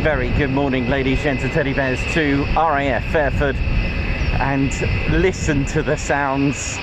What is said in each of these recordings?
Very good morning, ladies, gents and teddy bears, to RAF Fairford, and listen to the sounds.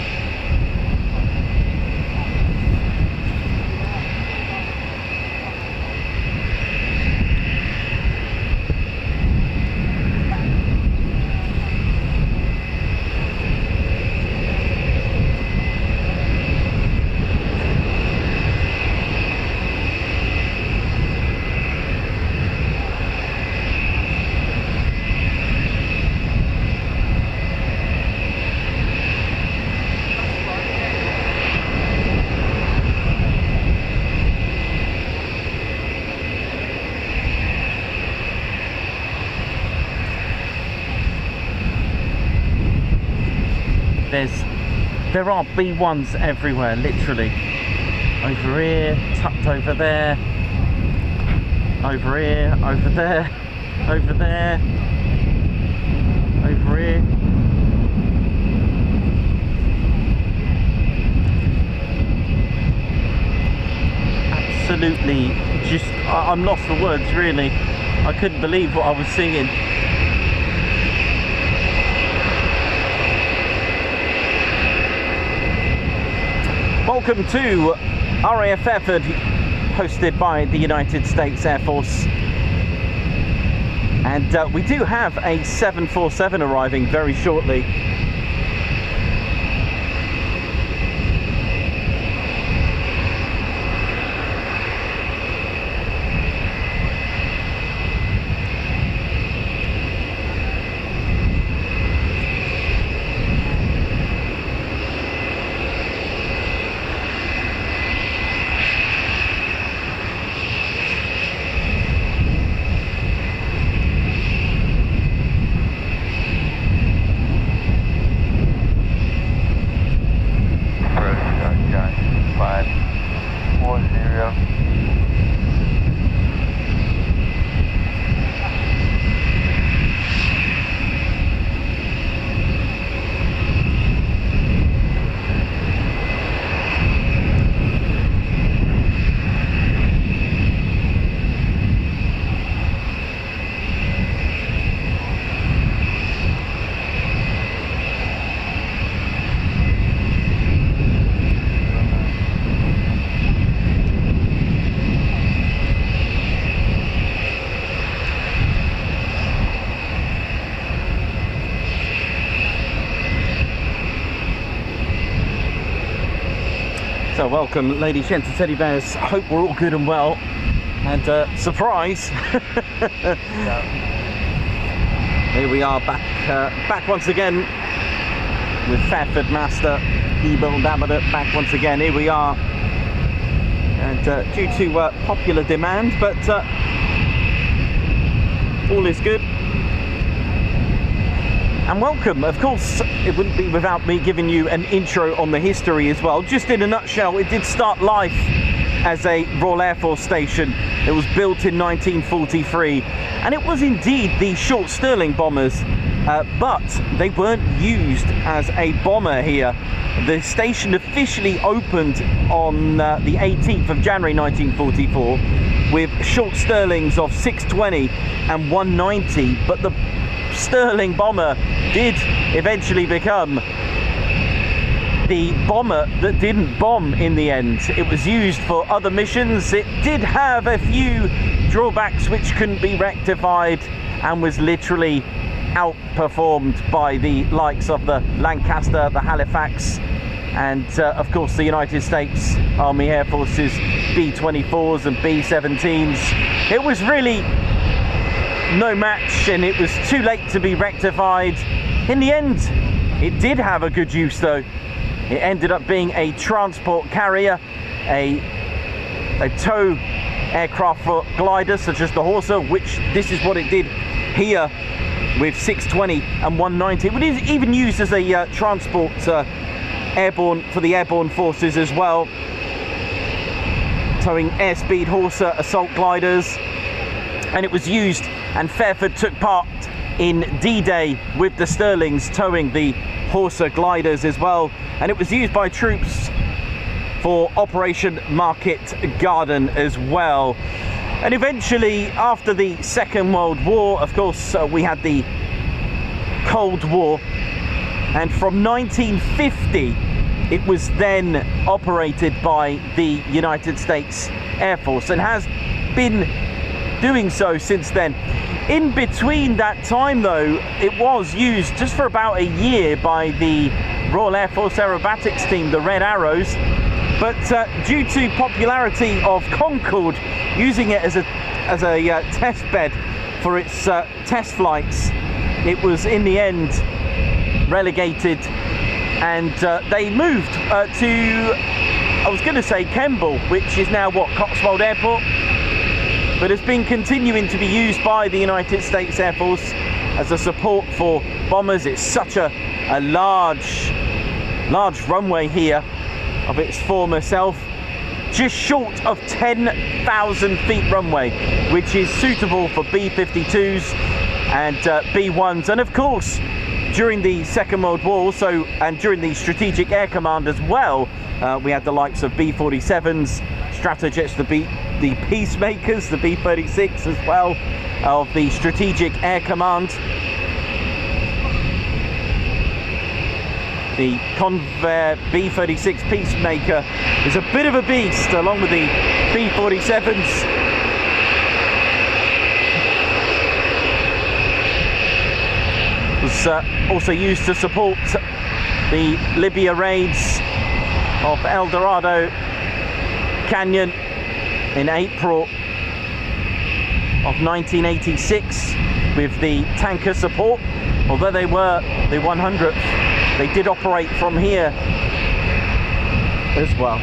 There are B-1s everywhere, literally. Over here, tucked over there, over here, over there, over there, over here. Absolutely, just, I'm lost for words, really. I couldn't believe what I was seeing. Welcome to RAF Fairford, hosted by the United States Air Force. And we do have a 747 arriving very shortly. So welcome, ladies, gents and teddy bears. Hope we're all good and well. And surprise! Here we are back once again with Fairford Master Ebel Dabada back once again. Here we are, and due to popular demand, but all is good. And welcome. Of course, it wouldn't be without me giving you an intro on the history as well. Just in a nutshell, it did start life as a Royal Air Force station. It was built in 1943, and it was indeed the short Stirling bombers, but they weren't used as a bomber here. The station officially opened on the 18th of January 1944 with short Stirlings of 620 and 190, but the Stirling bomber did eventually become the bomber that didn't bomb in the end. It was used for other missions. It did have a few drawbacks which couldn't be rectified, and was literally outperformed by the likes of the Lancaster, the Halifax, and of course the United States Army Air Force's B-24s and B-17s. It was really no match, and it was too late to be rectified. In the end, it did have a good use though. It ended up being a transport carrier, a tow aircraft for gliders such as the Horsa, which this is what it did here with 620 and 190. It was even used as a transport airborne for the airborne forces as well, towing airspeed Horsa assault gliders. And it was used, and Fairford took part in D-Day with the Stirlings towing the Horsa gliders as well, and it was used by troops for Operation Market Garden as well. And eventually, after the Second World War, of course, we had the Cold War, and from 1950 it was then operated by the United States Air Force, and has been doing so since then. In between that time though, it was used just for about a year by the Royal Air Force Aerobatics team, the Red Arrows, but due to popularity of Concorde, using it as a test bed for its test flights, it was in the end relegated, and they moved to, I was going to say Kemble, which is now what, Coxwold Airport, but it's been continuing to be used by the United States Air Force as a support for bombers. It's such a large runway here of its former self, just short of 10,000 feet runway, which is suitable for B-52s and B-1s, and of course during the Second World War also, and during the Strategic Air Command as well, we had the likes of B-47s, Stratojets, the Peacemakers, the B-36 as well, of the Strategic Air Command. The Convair B-36 Peacemaker is a bit of a beast, along with the B-47s. Was also used to support the Libya raids of El Dorado Canyon in April of 1986 with the tanker support. Although they were the 100th, they did operate from here as well.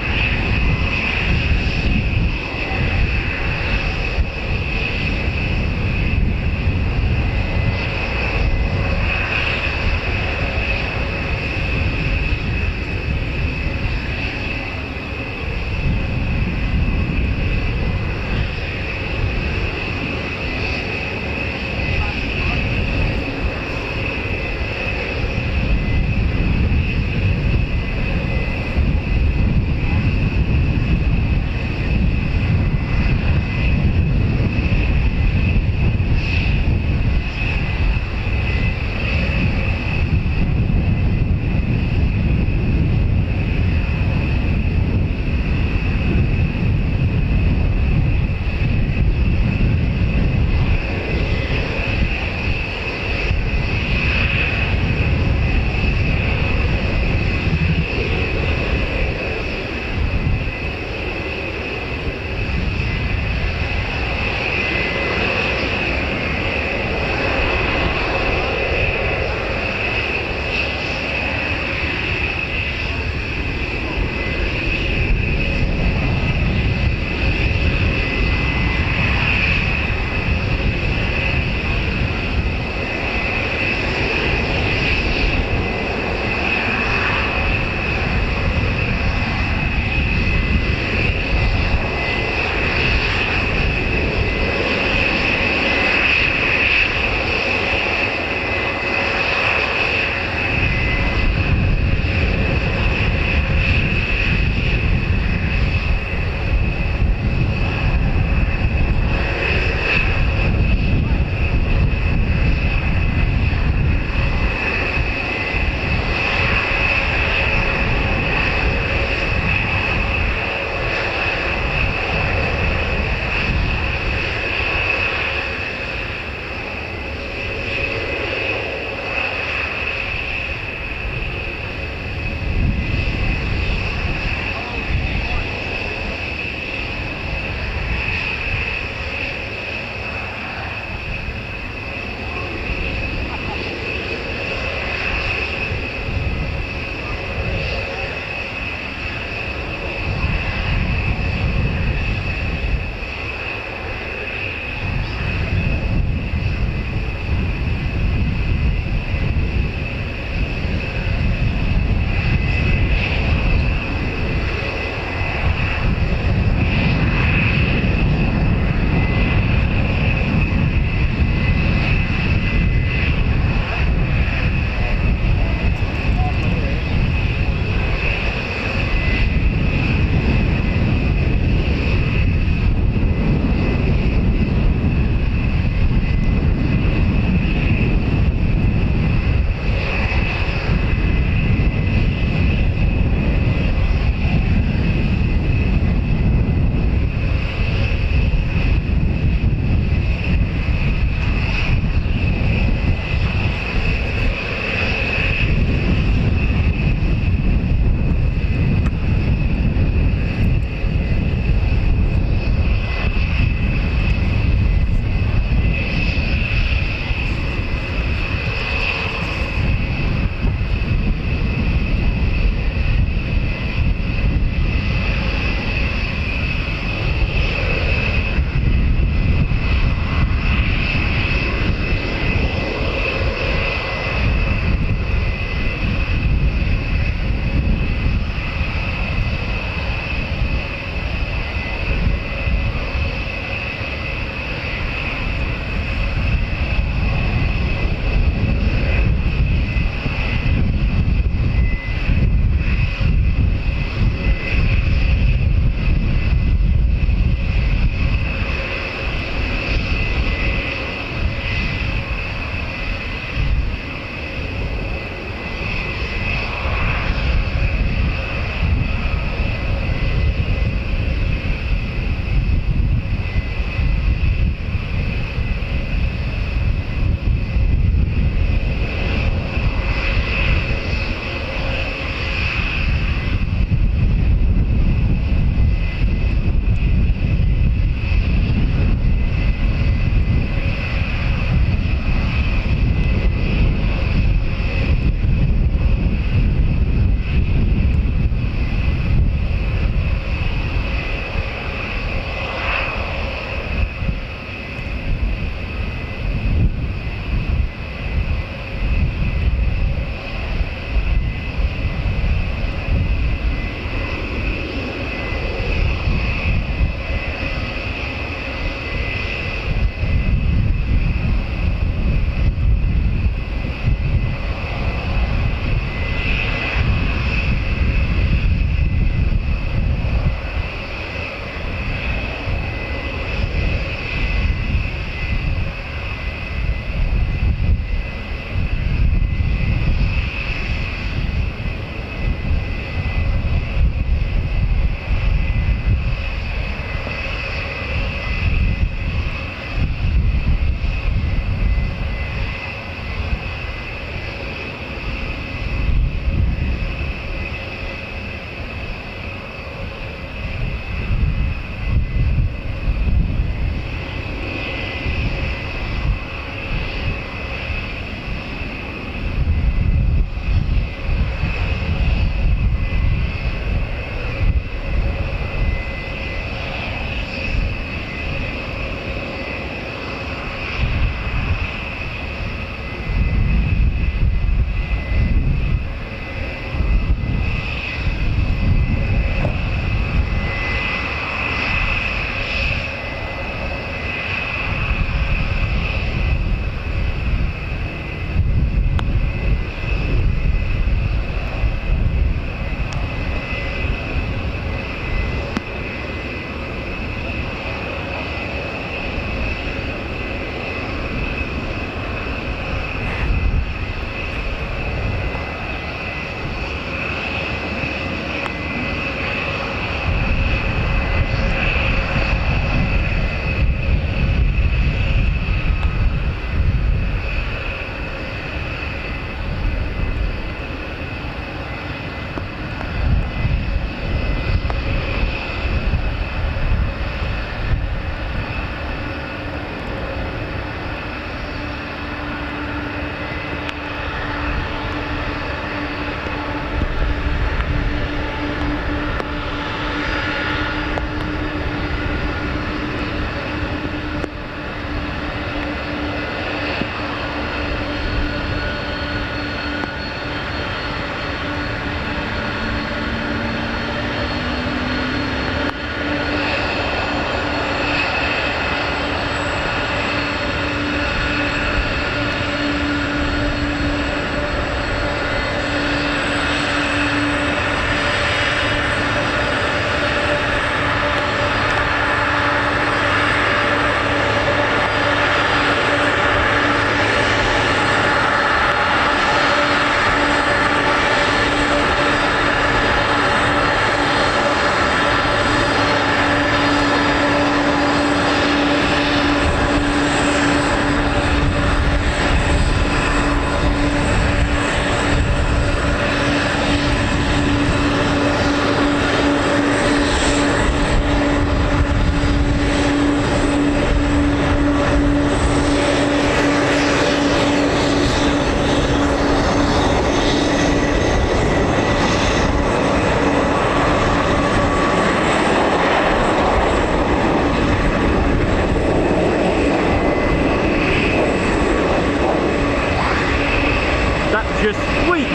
just sweet.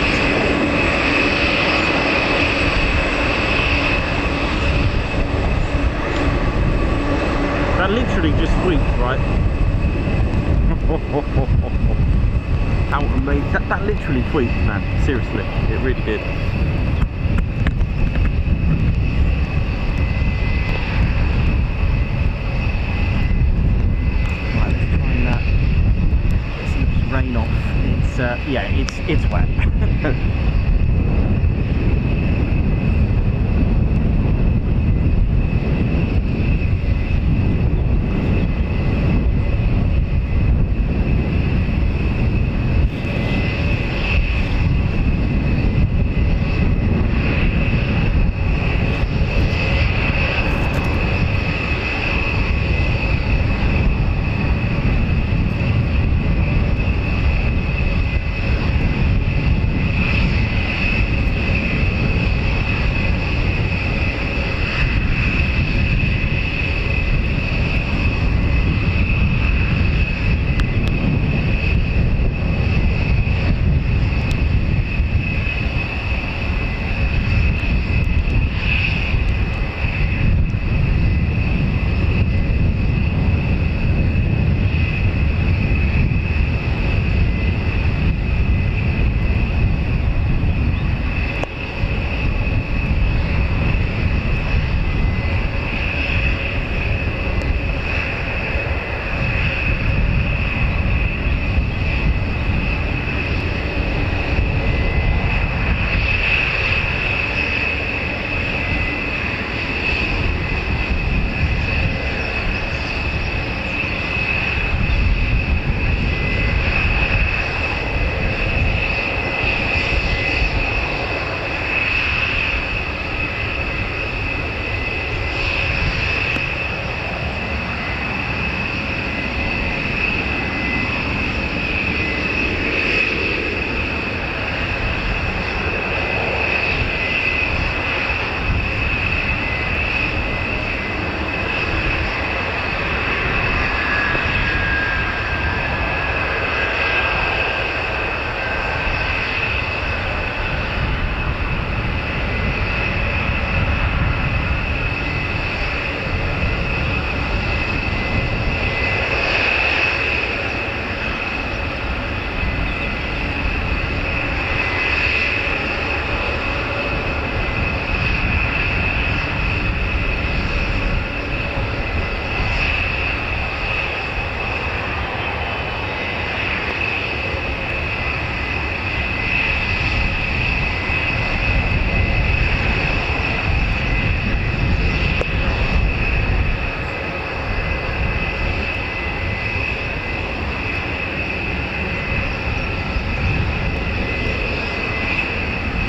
That literally just sweet, right? How amazing. That literally sweet, man. Seriously, it really did. Right, let's try and get some of this rain off. It's yeah, it's wet.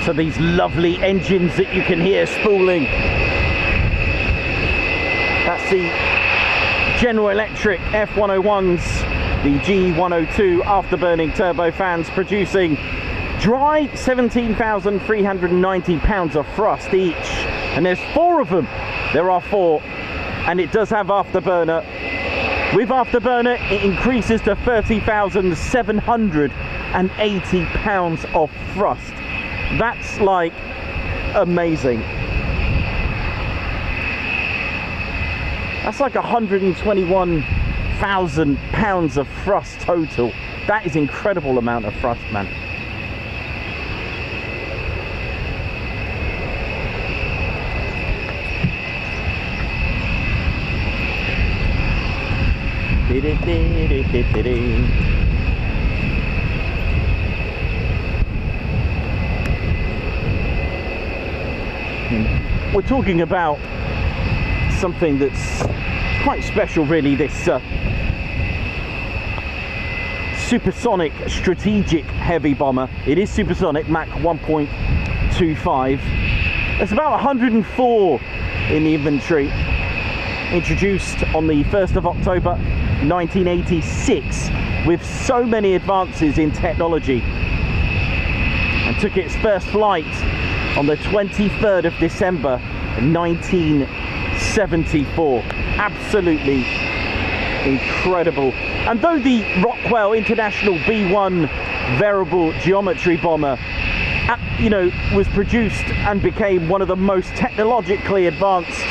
So these lovely engines that you can hear spooling. That's the General Electric F101s, the G102 afterburning turbofans producing dry 17,390 pounds of thrust each. And there's 4 of them. There are 4. And it does have afterburner. With afterburner, it increases to 30,780 pounds of thrust. That's like amazing. That's like 121,000 pounds of thrust total. That is incredible amount of thrust, man. We're talking about something that's quite special, really, this supersonic strategic heavy bomber. It is supersonic, Mach 1.25. There's about 104 in the inventory. Introduced on the 1st of October 1986 with so many advances in technology, and took its first flight on the 23rd of December 1974. Absolutely incredible. And though the Rockwell International B-1 variable geometry bomber, you know, was produced and became one of the most technologically advanced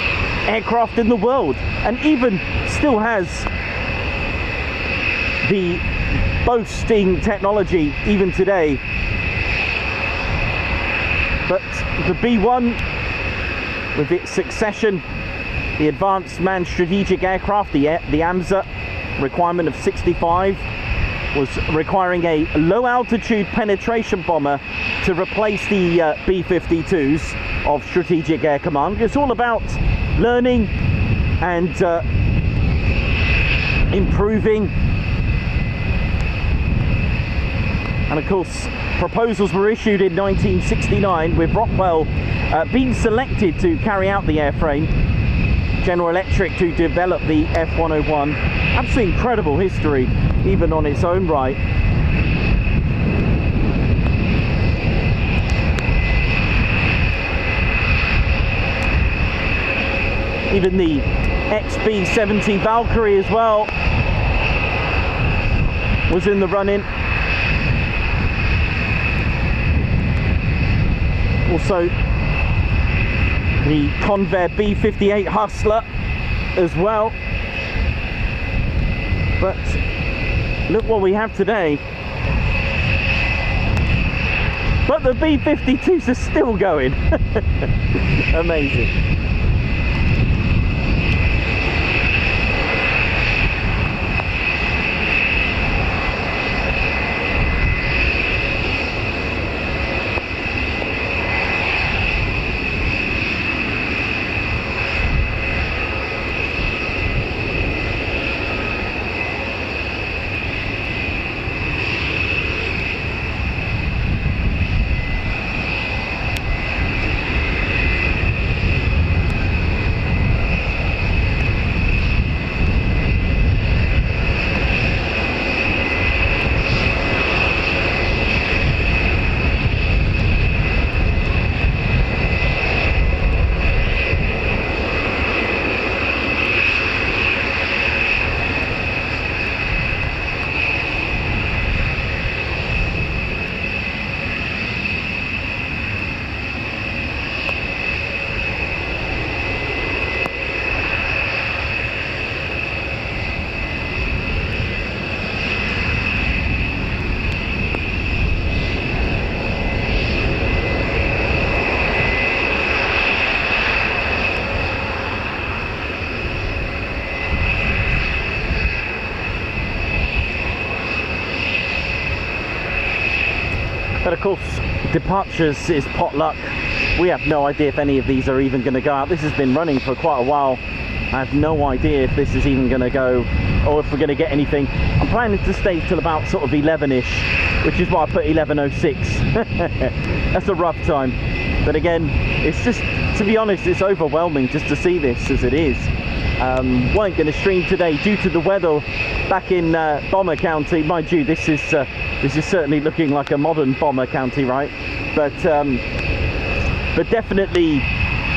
aircraft in the world, and even still has the boasting technology even today. But the B-1, with its succession, the Advanced Manned Strategic Aircraft, the AMSA, requirement of 65, was requiring a low-altitude penetration bomber to replace the B-52s of Strategic Air Command. It's all about learning and improving. And of course, proposals were issued in 1969 with Rockwell being selected to carry out the airframe. General Electric to develop the F-101. Absolutely incredible history, even on its own right. Even the XB-70 Valkyrie as well was in the run-in. Also, the Convair B-58 Hustler as well. But look what we have today. But the B-52s are still going. Amazing. But of course, departures is potluck. We have no idea if any of these are even going to go out. This has been running for quite a while. I have no idea if this is even going to go, or if we're going to get anything. I'm planning to stay till about sort of 11ish, which is why I put 11:06. That's a rough time. But again, it's just, to be honest, it's overwhelming just to see this as it is. Weren't going to stream today due to the weather back in Bomber County. Mind you, this is certainly looking like a modern Bomber County, right? But definitely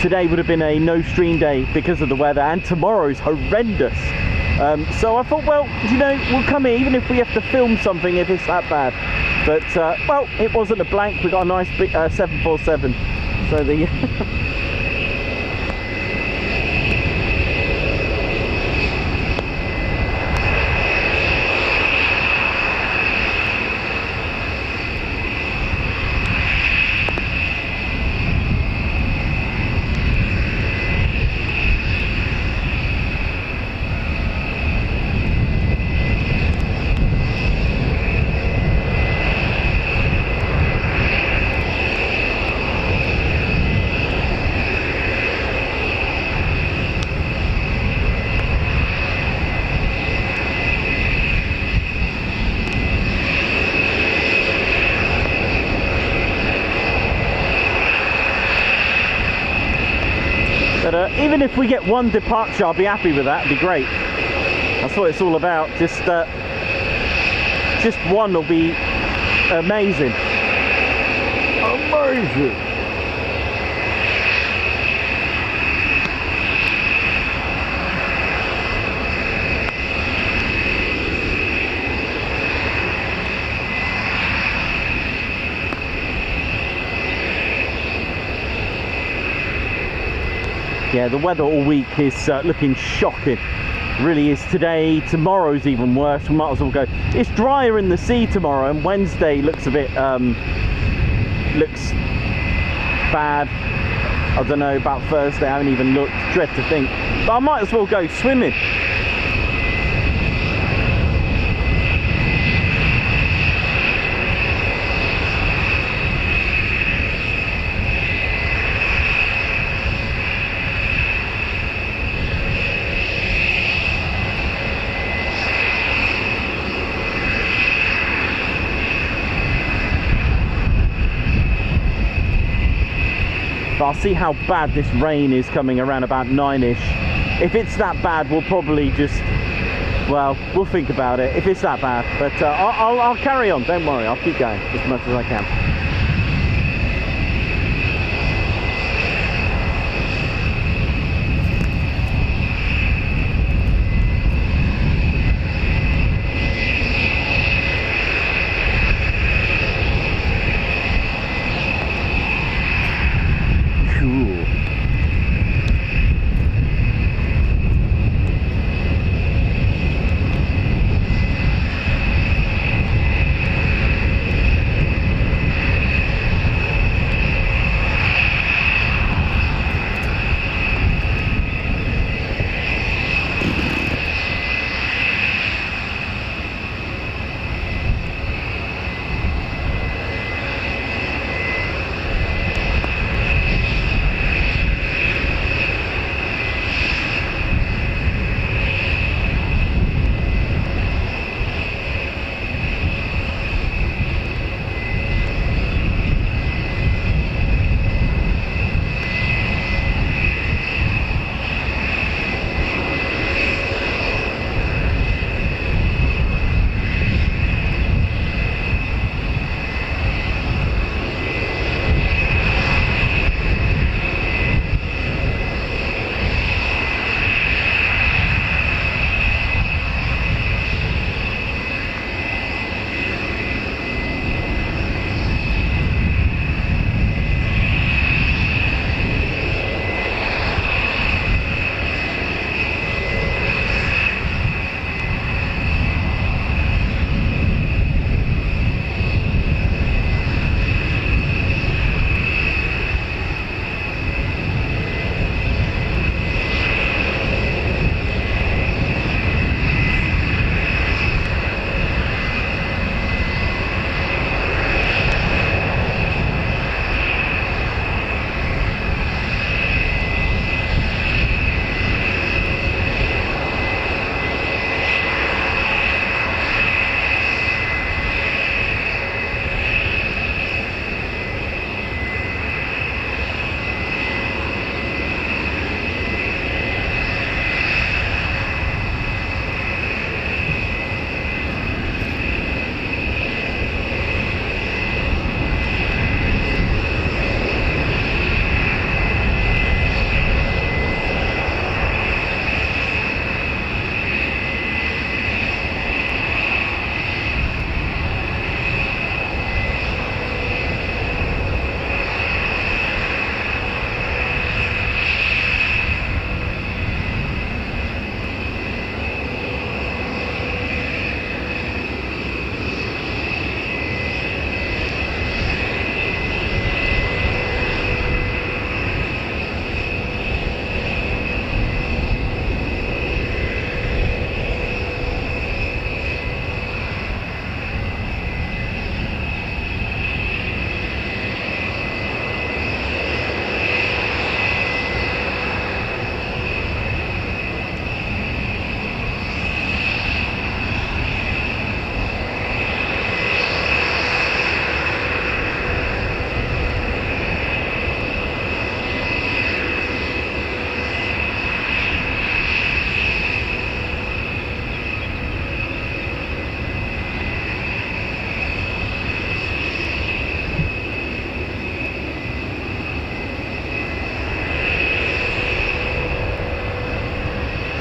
today would have been a no stream day because of the weather, and tomorrow's horrendous. So I thought, well, you know, we'll come here even if we have to film something if it's that bad. But well, it wasn't a blank. We got a nice big 747. So the even if we get one departure, I'll be happy with that. It'd be great. That's what it's all about. Just one will be amazing. Amazing. Yeah, the weather all week is looking shocking. Really is. Today, tomorrow's even worse. We might as well go. It's drier in the sea tomorrow, and Wednesday looks a bit looks bad. I don't know about Thursday. I haven't even looked. Dread to think, but I might as well go swimming. But I'll see how bad this rain is coming around about 9ish. If it's that bad, we'll probably just, well, we'll think about it if it's that bad. But I'll carry on, don't worry, I'll keep going as much as I can.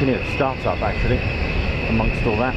You can hear a start-up actually amongst all that.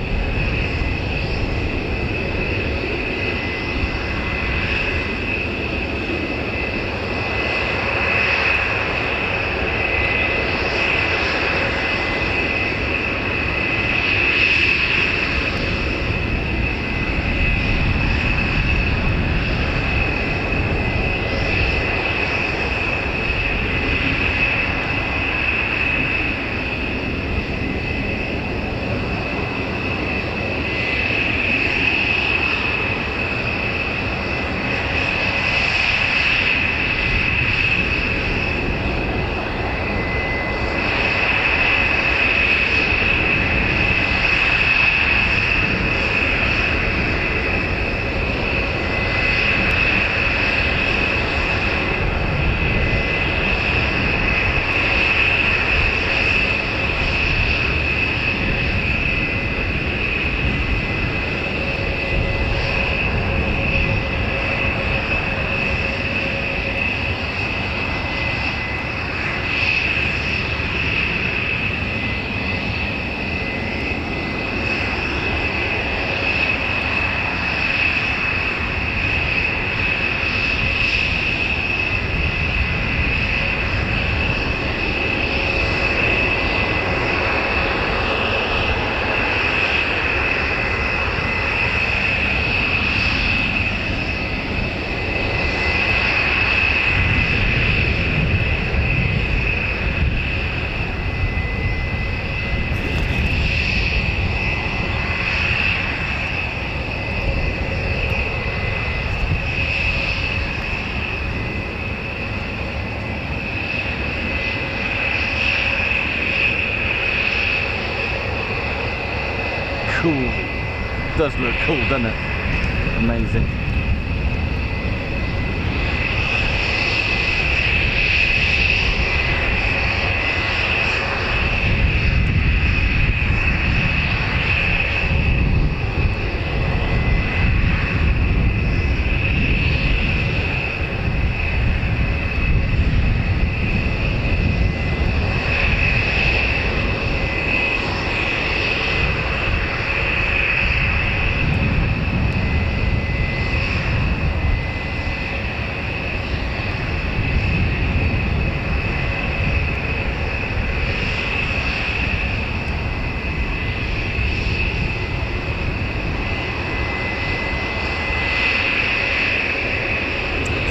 cool. It does look cool, doesn't it? Amazing.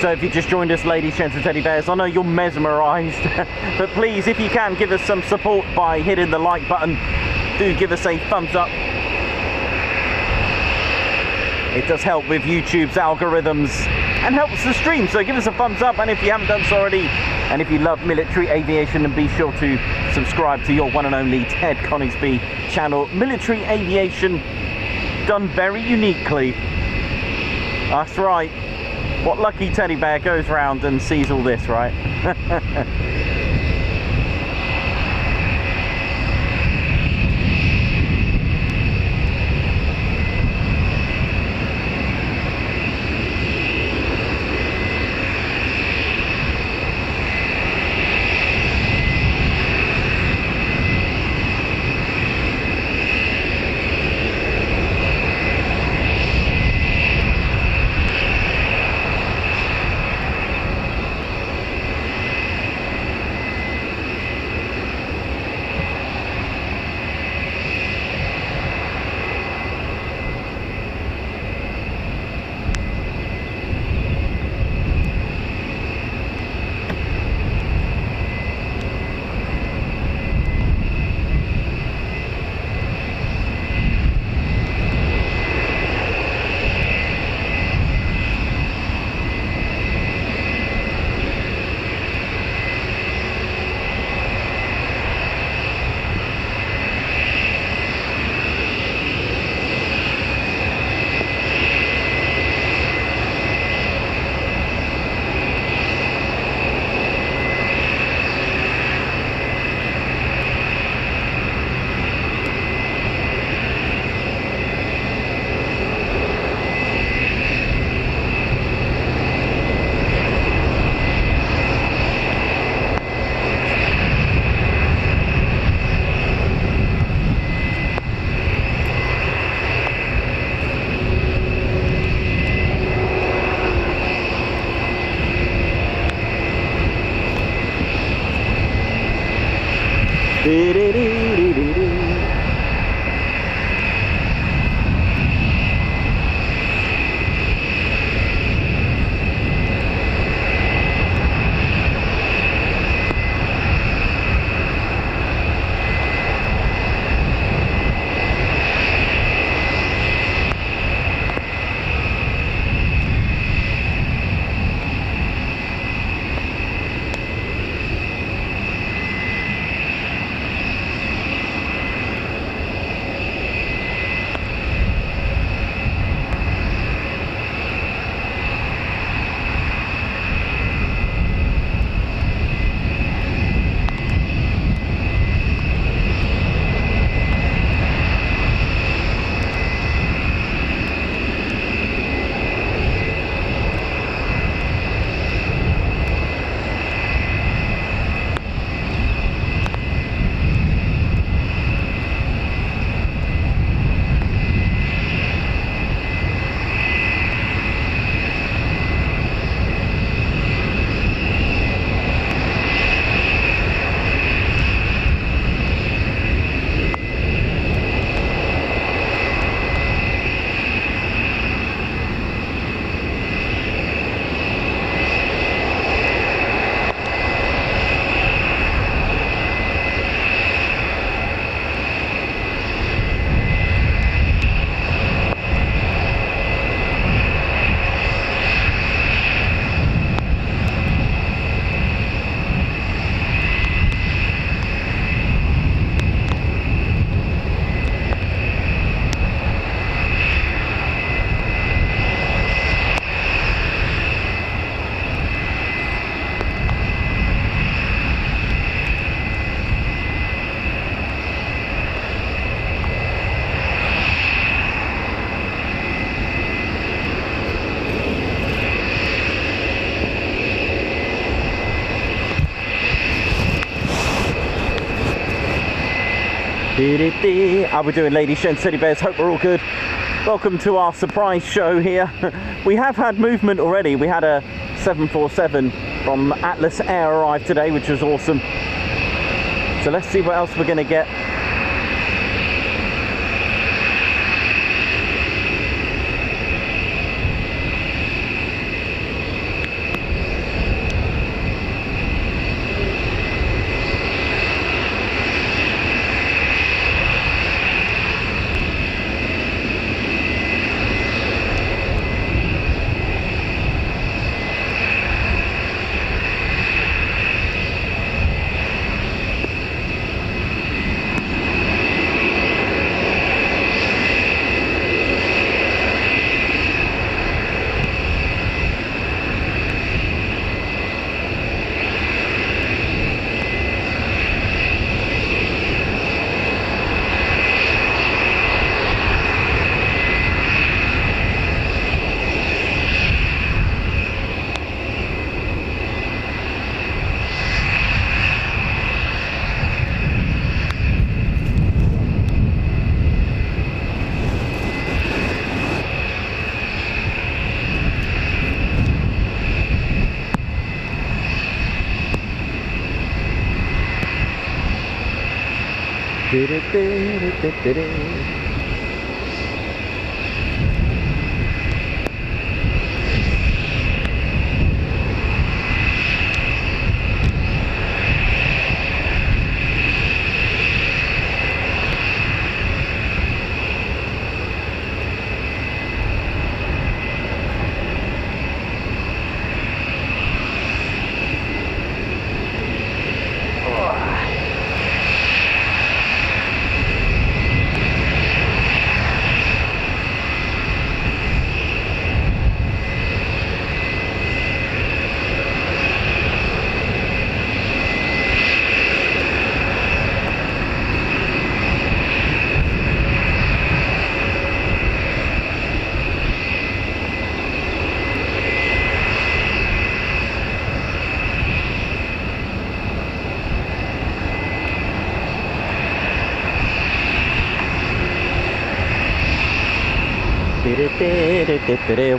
So if you just joined us, ladies, gents and teddy bears, I know you're mesmerised, but please, if you can, give us some support by hitting the like button. Do give us a thumbs up. It does help with YouTube's algorithms and helps the stream, so give us a thumbs up. And if you haven't done so already, and if you love military aviation, then be sure to subscribe to your one and only Ted Coningsby channel. Military aviation done very uniquely. That's right. What lucky teddy bear goes round and sees all this, right? How we doing, ladies and teddy bears? Hope we're all good. Welcome to our surprise show here. We have had movement already. We had a 747 from Atlas Air arrive today, which was awesome. So let's see what else we're going to get.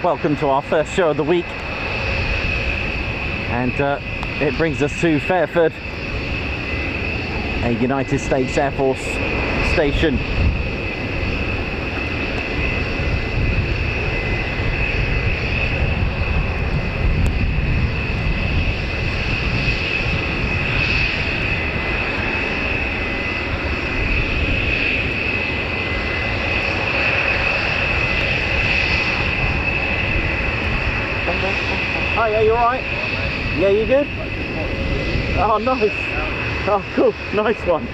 Welcome to our first show of the week, and it brings us to Fairford, a United States Air Force station. Oh, yeah, you alright? Yeah, you good? Oh, nice. Oh, cool. Nice one.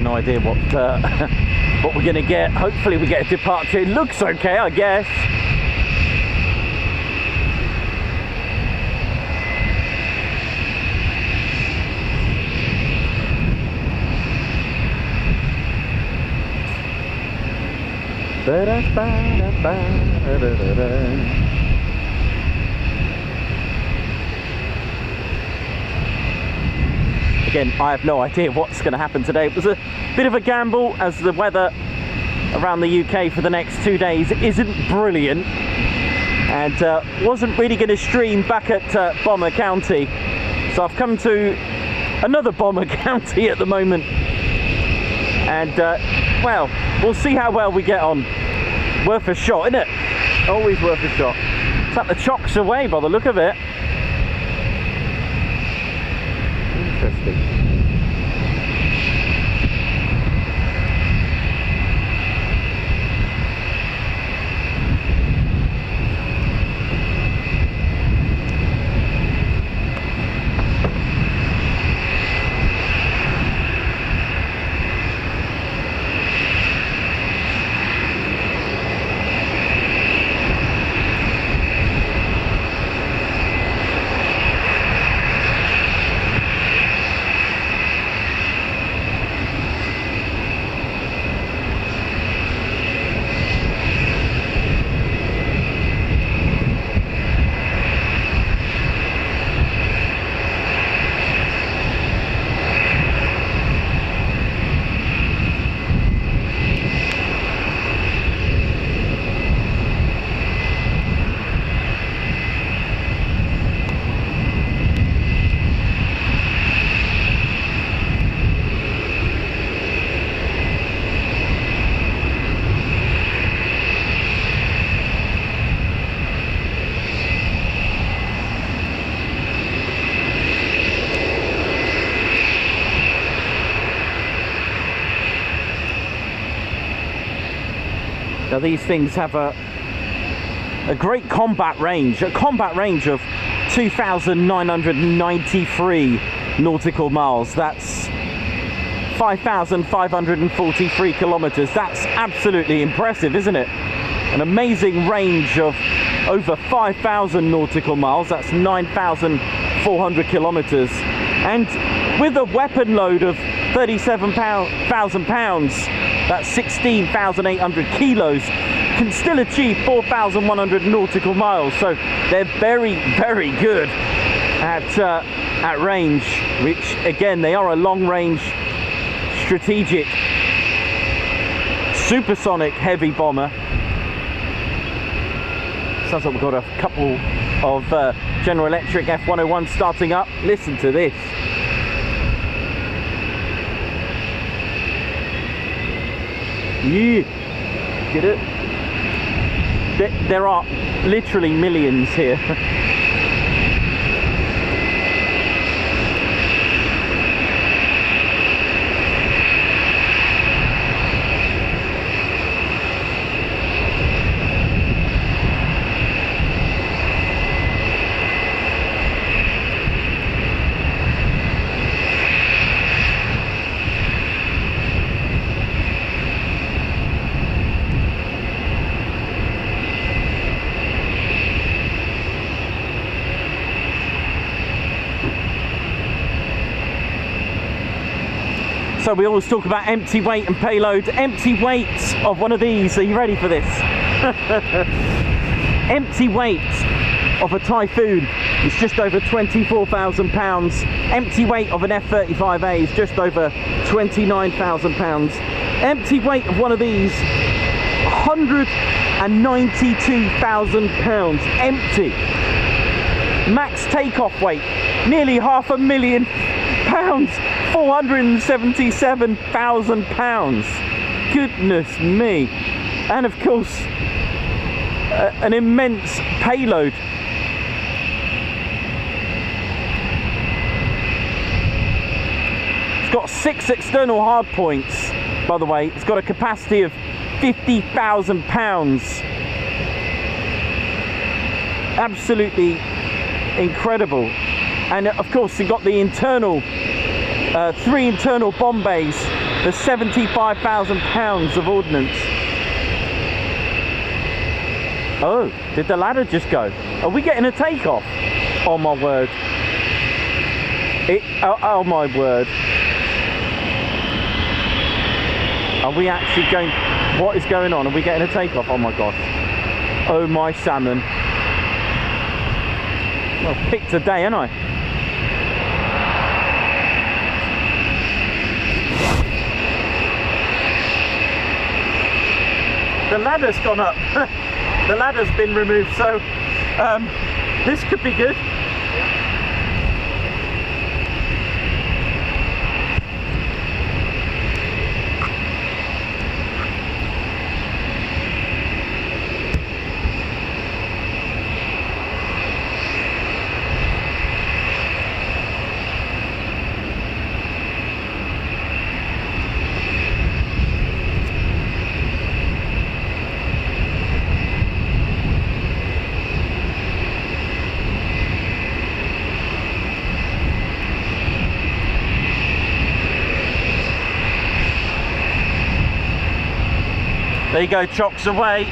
No idea what we're gonna get. Hopefully we get a departure. It looks okay, I guess. Again, I have no idea what's going to happen today. It was a bit of a gamble, as the weather around the UK for the next 2 days isn't brilliant, and wasn't really going to stream back at Bomber County. So I've come to another Bomber County at the moment, and well, we'll see how well we get on. Worth a shot, isn't it? Always worth a shot. It's like the chocks away by the look of it. Interesting. these things have a great combat range, a combat range of 2,993 nautical miles. That's 5,543 kilometers. That's absolutely impressive, isn't it? An amazing range of over 5,000 nautical miles. That's 9,400 kilometers. And with a weapon load of 37,000 pounds, that's 16,800 kilos, can still achieve 4,100 nautical miles. So they're very, very good at range, which again, they are a long range strategic supersonic heavy bomber. Sounds like we've got a couple of General Electric F101 starting up. Listen to this. Yeah, get it? There are literally millions here. So we always talk about empty weight and payload. Empty weight of one of these, are you ready for this? Empty weight of a Typhoon is just over 24,000 pounds. Empty weight of an F-35A is just over 29,000 pounds. Empty weight of one of these, 192,000 pounds. Empty. Max takeoff weight, nearly £500,000. 477,000 pounds. Goodness me. And of course, an immense payload. It's got 6 external hardpoints, by the way. It's got a capacity of 50,000 pounds. Absolutely incredible. And of course, you've got the internal 3 internal bomb bays for 75,000 pounds of ordnance. Oh, did the ladder just go? Are we getting a takeoff? Oh my word. Oh my word. Are we actually going? What is going on? Are we getting a takeoff? Oh my gosh. Oh my salmon. Well, picked a day, ain't I? The ladder's gone up. The ladder's been removed, so this could be good. There you go, chocks away.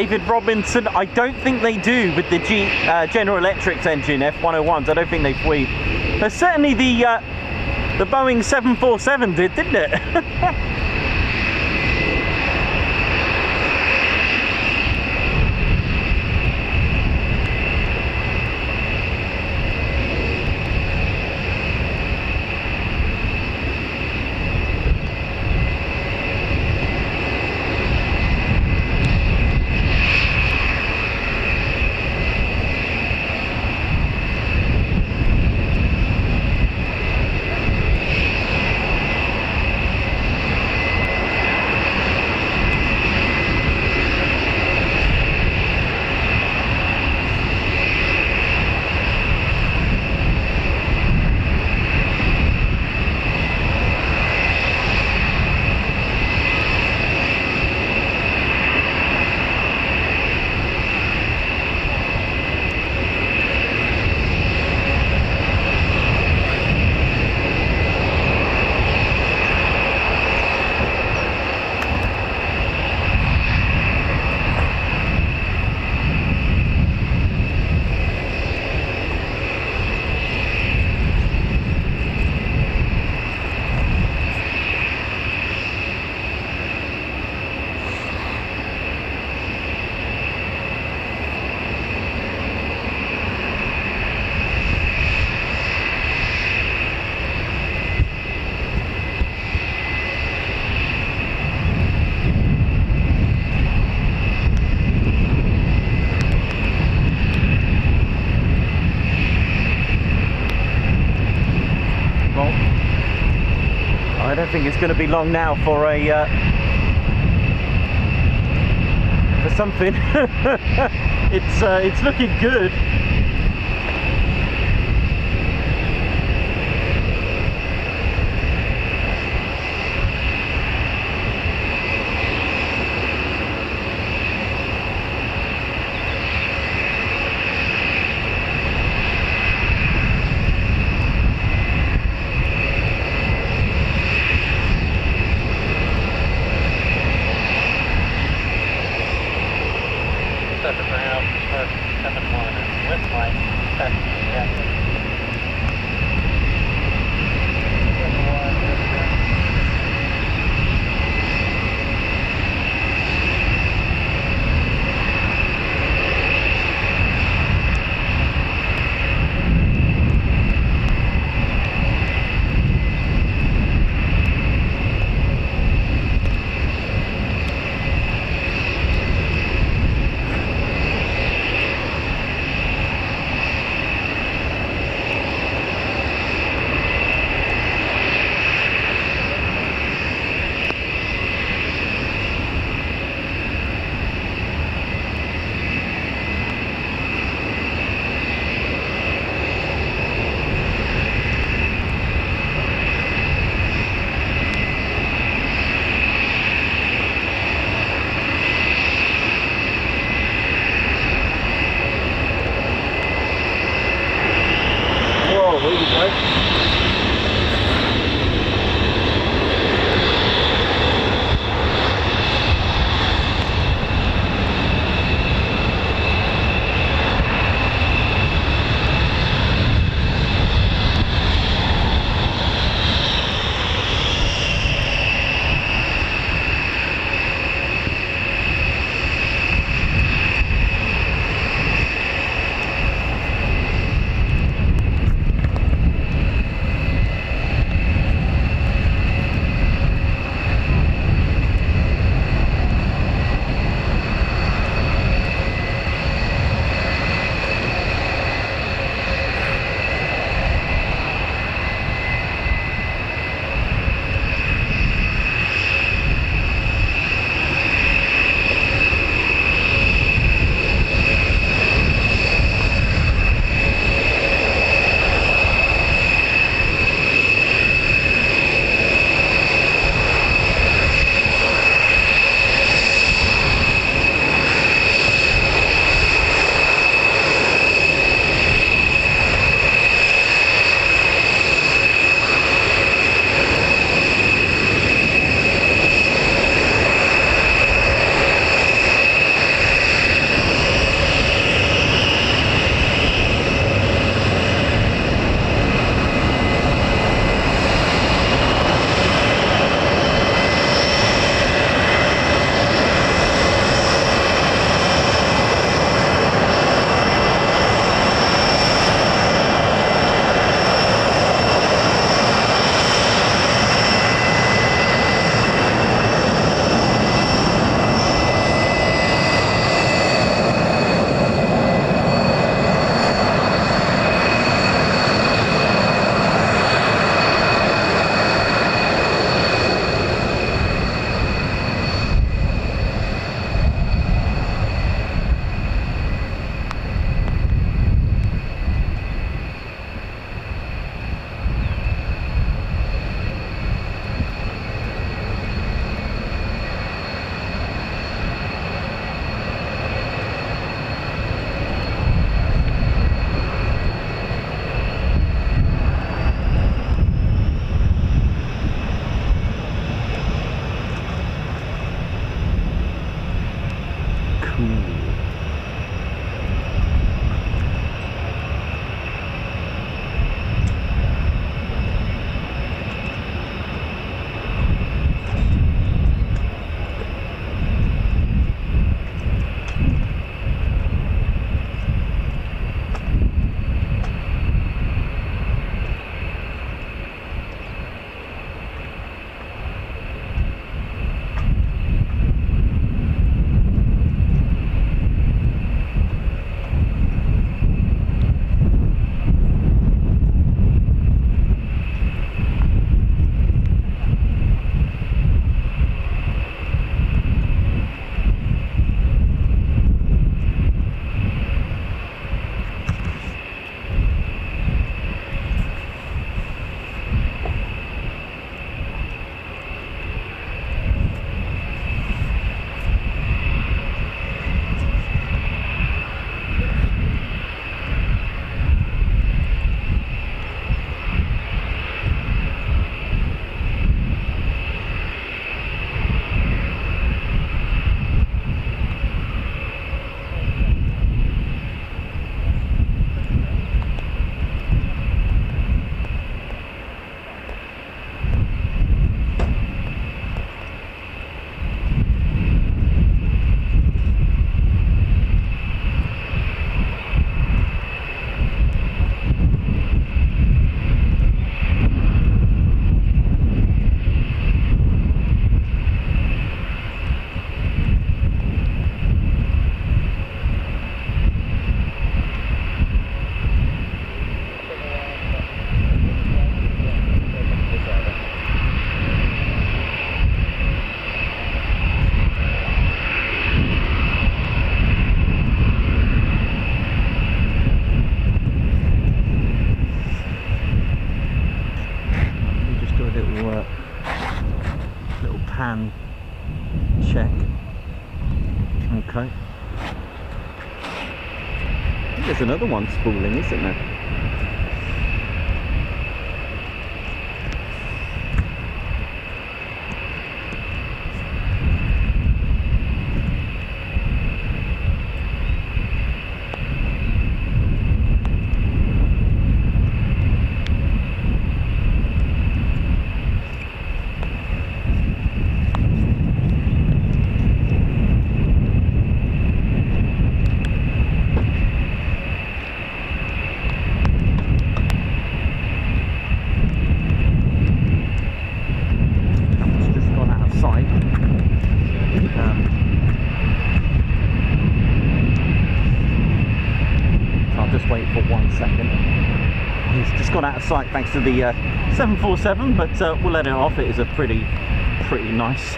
David Robinson, I don't think they do with the General Electric's engine, F101s. I don't think they Fweep. But certainly the Boeing 747 did, didn't it? I don't think it's going to be long now for something. It's looking good. Ground, 7-1 and little pan check. Okay. I think there's another one spooling, isn't there? Out of sight thanks to the 747, but we'll let it off. It is a pretty nice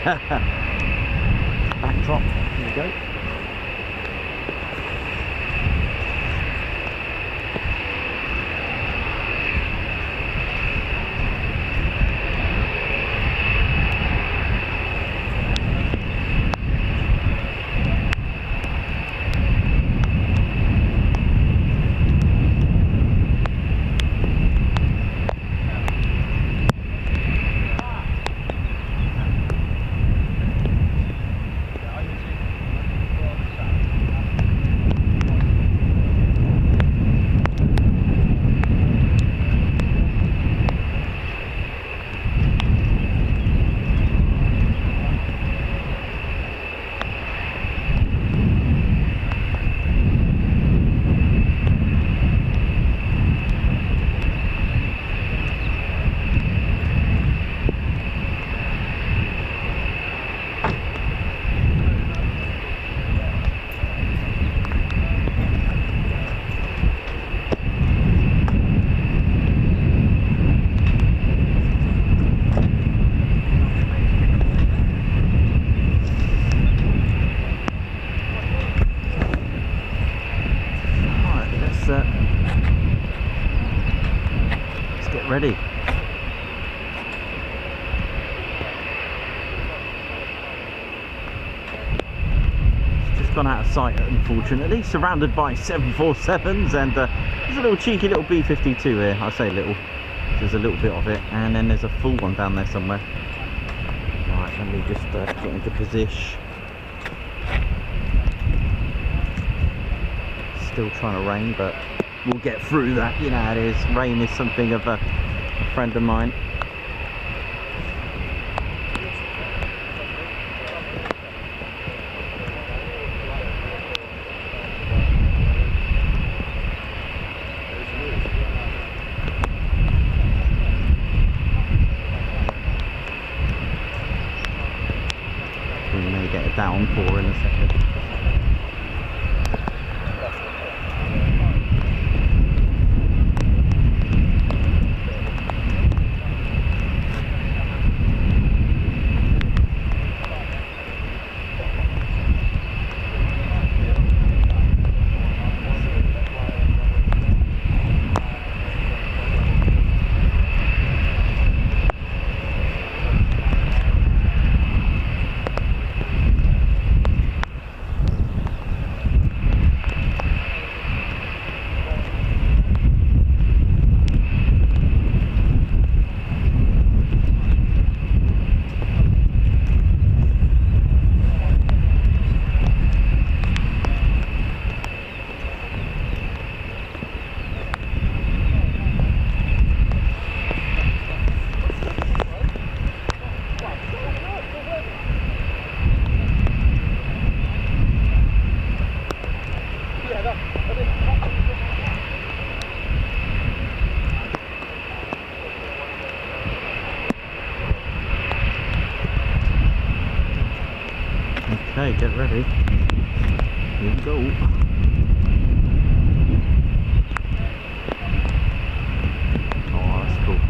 backdrop. Here we go. Ready. It's just gone out of sight, unfortunately. Surrounded by 747s, and there's a little cheeky little B-52 here. I say little, there's a little bit of it, and then there's a full one down there somewhere. Right, let me just get into position. Still trying to rain, but we'll get through that. You know how it is. Rain is something of a friend of mine. We may get a downpour in a second. Okay, get ready. Here we go. Oh, that's cool.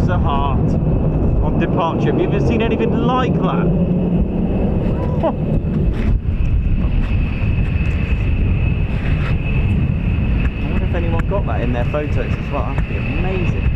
breaks the heart on departure. Have you ever seen anything like that? I wonder if anyone got that in their photos as well. That'd be amazing.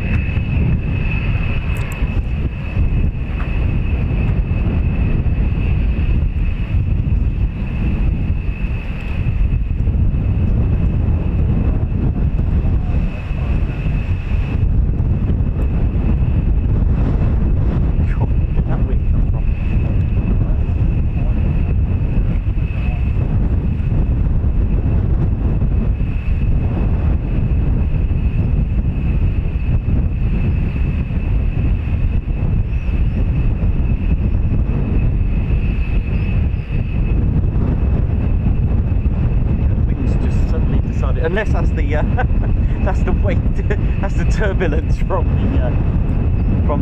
Unless that's the that's the weight, that's the turbulence from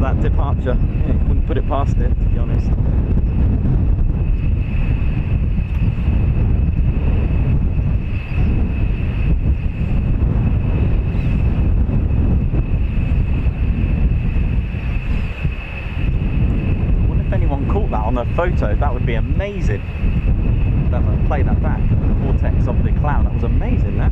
that departure. Yeah, wouldn't put it past it, to be honest. I wonder if anyone caught that on a photo. That would be amazing. Play that back. The vortex of the cloud. That was amazing. That.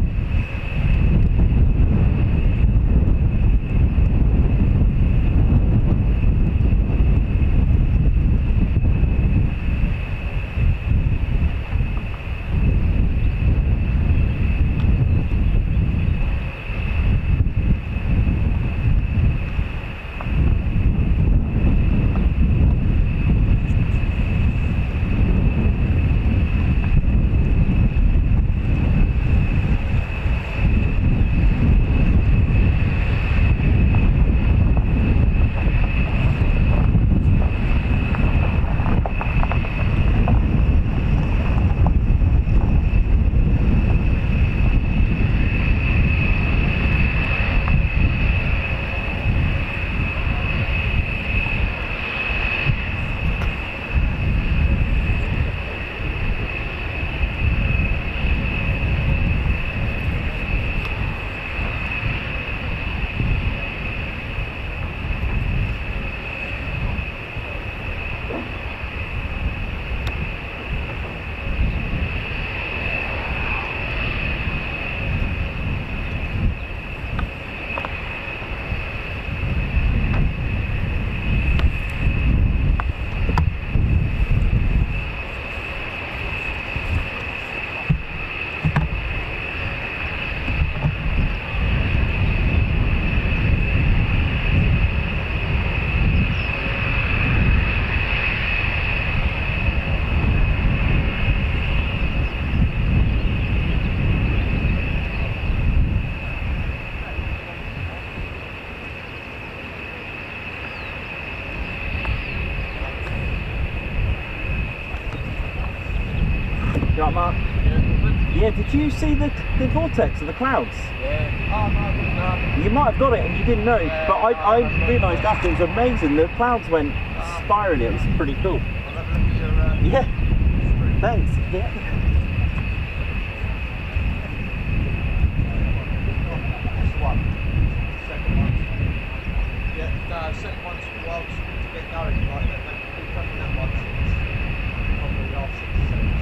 Right, Mark? Yeah, did you see the vortex of the clouds? Yeah. Oh, no, I didn't know. You might have got it and you didn't know, Yeah, but I realised after it was amazing. The clouds went spirally. It was pretty cool. I'll have a look at your... Yeah. Thanks. Yeah. This one. Second one. Yeah, no, second one's well to get going. Like, they've been prepping that one since probably the last 6 or 7 years.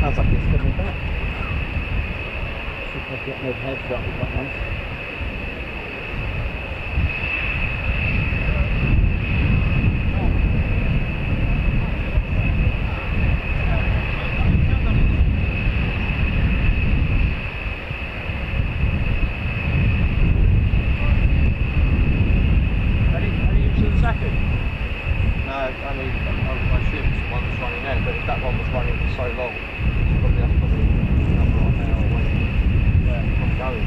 Sounds like it's coming back. See if I can get no heads up with that one. Have you used the second? No, I mean, I assumed one was running there, but if that one was running for so long, that's probably another hour away. Yeah, I'm going.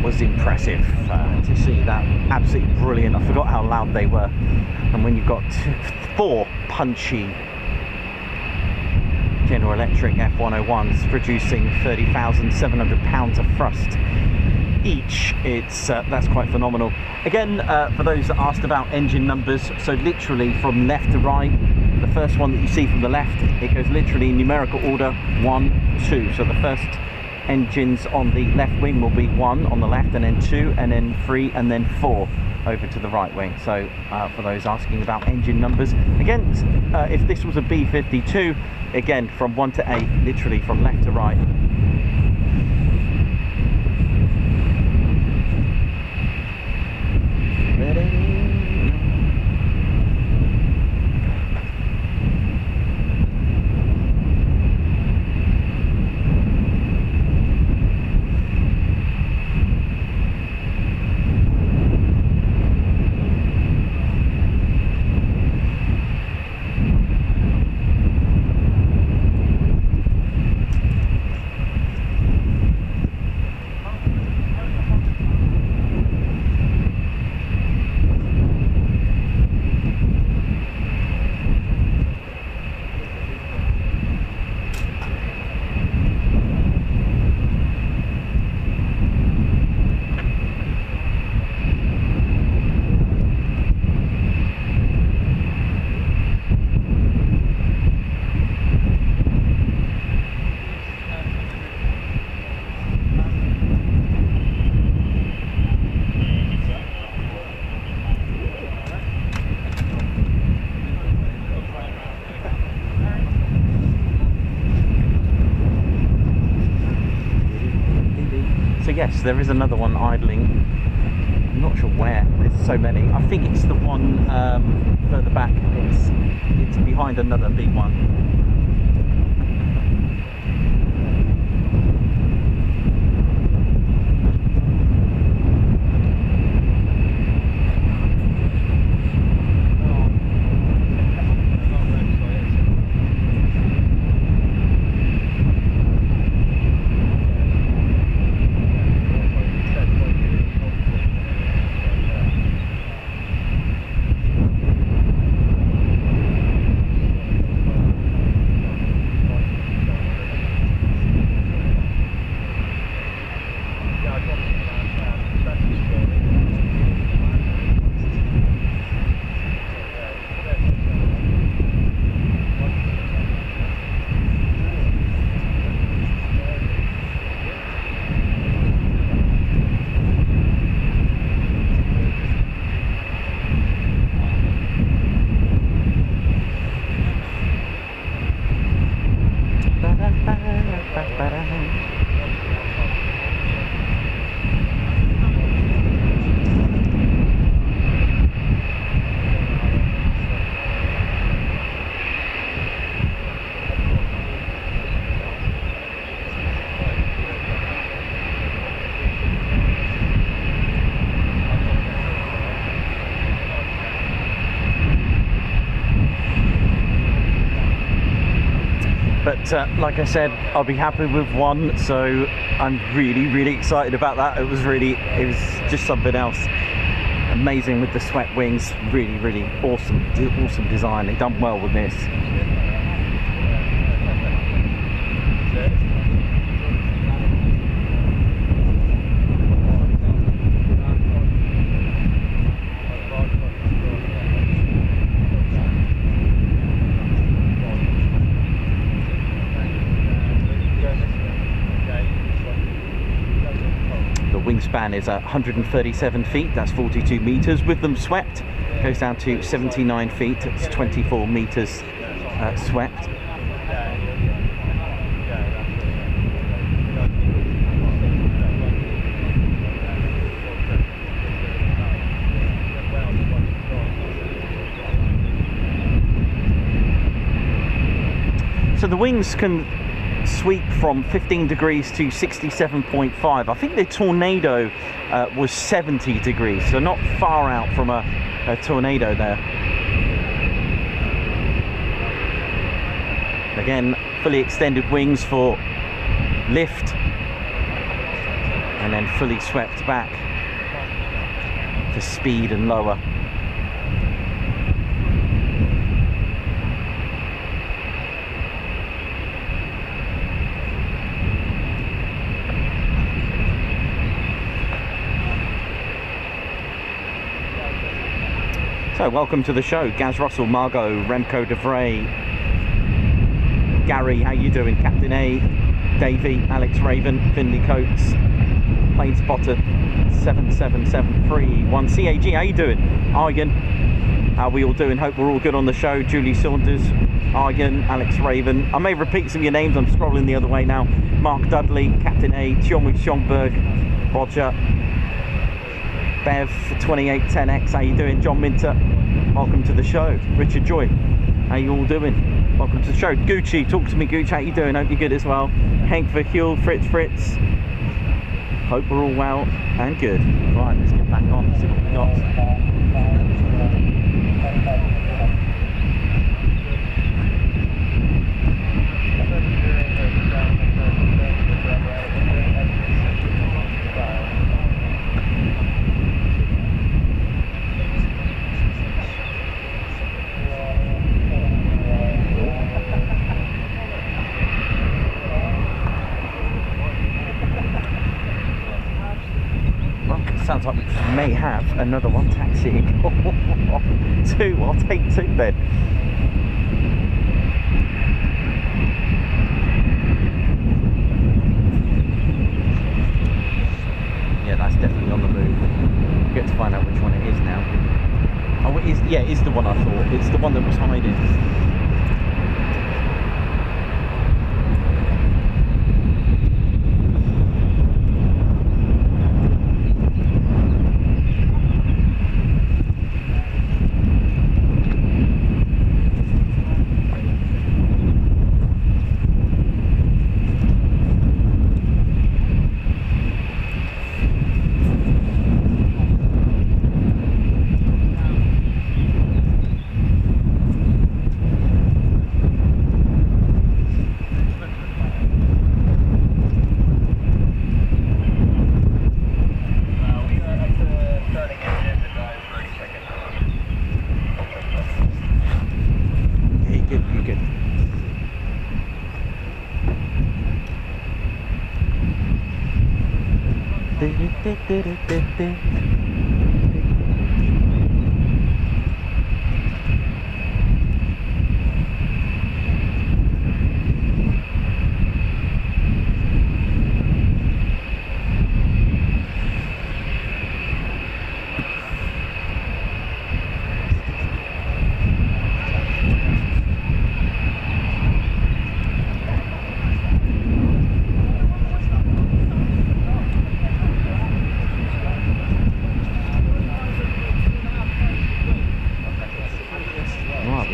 was impressive to see that. Absolutely brilliant. I forgot how loud they were. And when you've got 4 punchy General Electric F101s producing 30,700 pounds of thrust each, it's that's quite phenomenal. Again, for those that asked about engine numbers, so literally from left to right, the first one that you see from the left, it goes literally in numerical order 1, 2. So the first engines on the left wing will be 1 on the left, and then 2, and then 3, and then 4 over to the right wing. So for those asking about engine numbers, again, if this was a B-52, again from 1 to 8, literally from left to right. So yes, there is another one idling. I'm not sure where. There's so many. I think it's the one further back. It's behind another B-1. But like I said, I'll be happy with 1, so I'm really excited about that. It was just something else. Amazing with the swept wings. Really awesome design. They've done well with this. Wingspan is 137 feet, that's 42 meters. With them swept, goes down to 79 feet, it's 24 meters swept. So the wings can sweep from 15 degrees to 67.5. I think the Tornado was 70 degrees, so not far out from a Tornado there. Again, fully extended wings for lift and then fully swept back for speed and lower. So welcome to the show, Gaz Russell, Margot, Remco De Vray, Gary, how you doing? Captain A, Davey, Alex Raven, Finley Coates, Plane Spotter 7773, CAG, how you doing? Argan, how are we all doing? Hope we're all good on the show. Julie Saunders, Argan, Alex Raven. I may repeat some of your names, I'm scrolling the other way now. Mark Dudley, Captain A, Xiongwu Xiongberg, Roger, Bev 2810X, how you doing? John Minter, welcome to the show. Richard Joy, how you all doing? Welcome to the show. Gucci, talk to me Gucci, how you doing? Hope you're good as well. Hank Verheul, Fritz, hope we're all well and good. Right, let's get back on, see what we got. Sounds like we may have another one taxiing. Two, I'll take two then. Yeah, that's definitely on the move. We'll get to find out which one it is now. Oh, it is, yeah, it is the one I thought. It's the one that was hiding.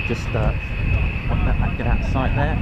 Just put that back to that site there.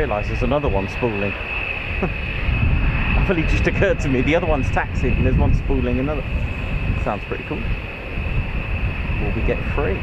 realised there's another one spooling. It really just occurred to me, the other one's taxied and there's one spooling another. Sounds pretty cool. Will we get free?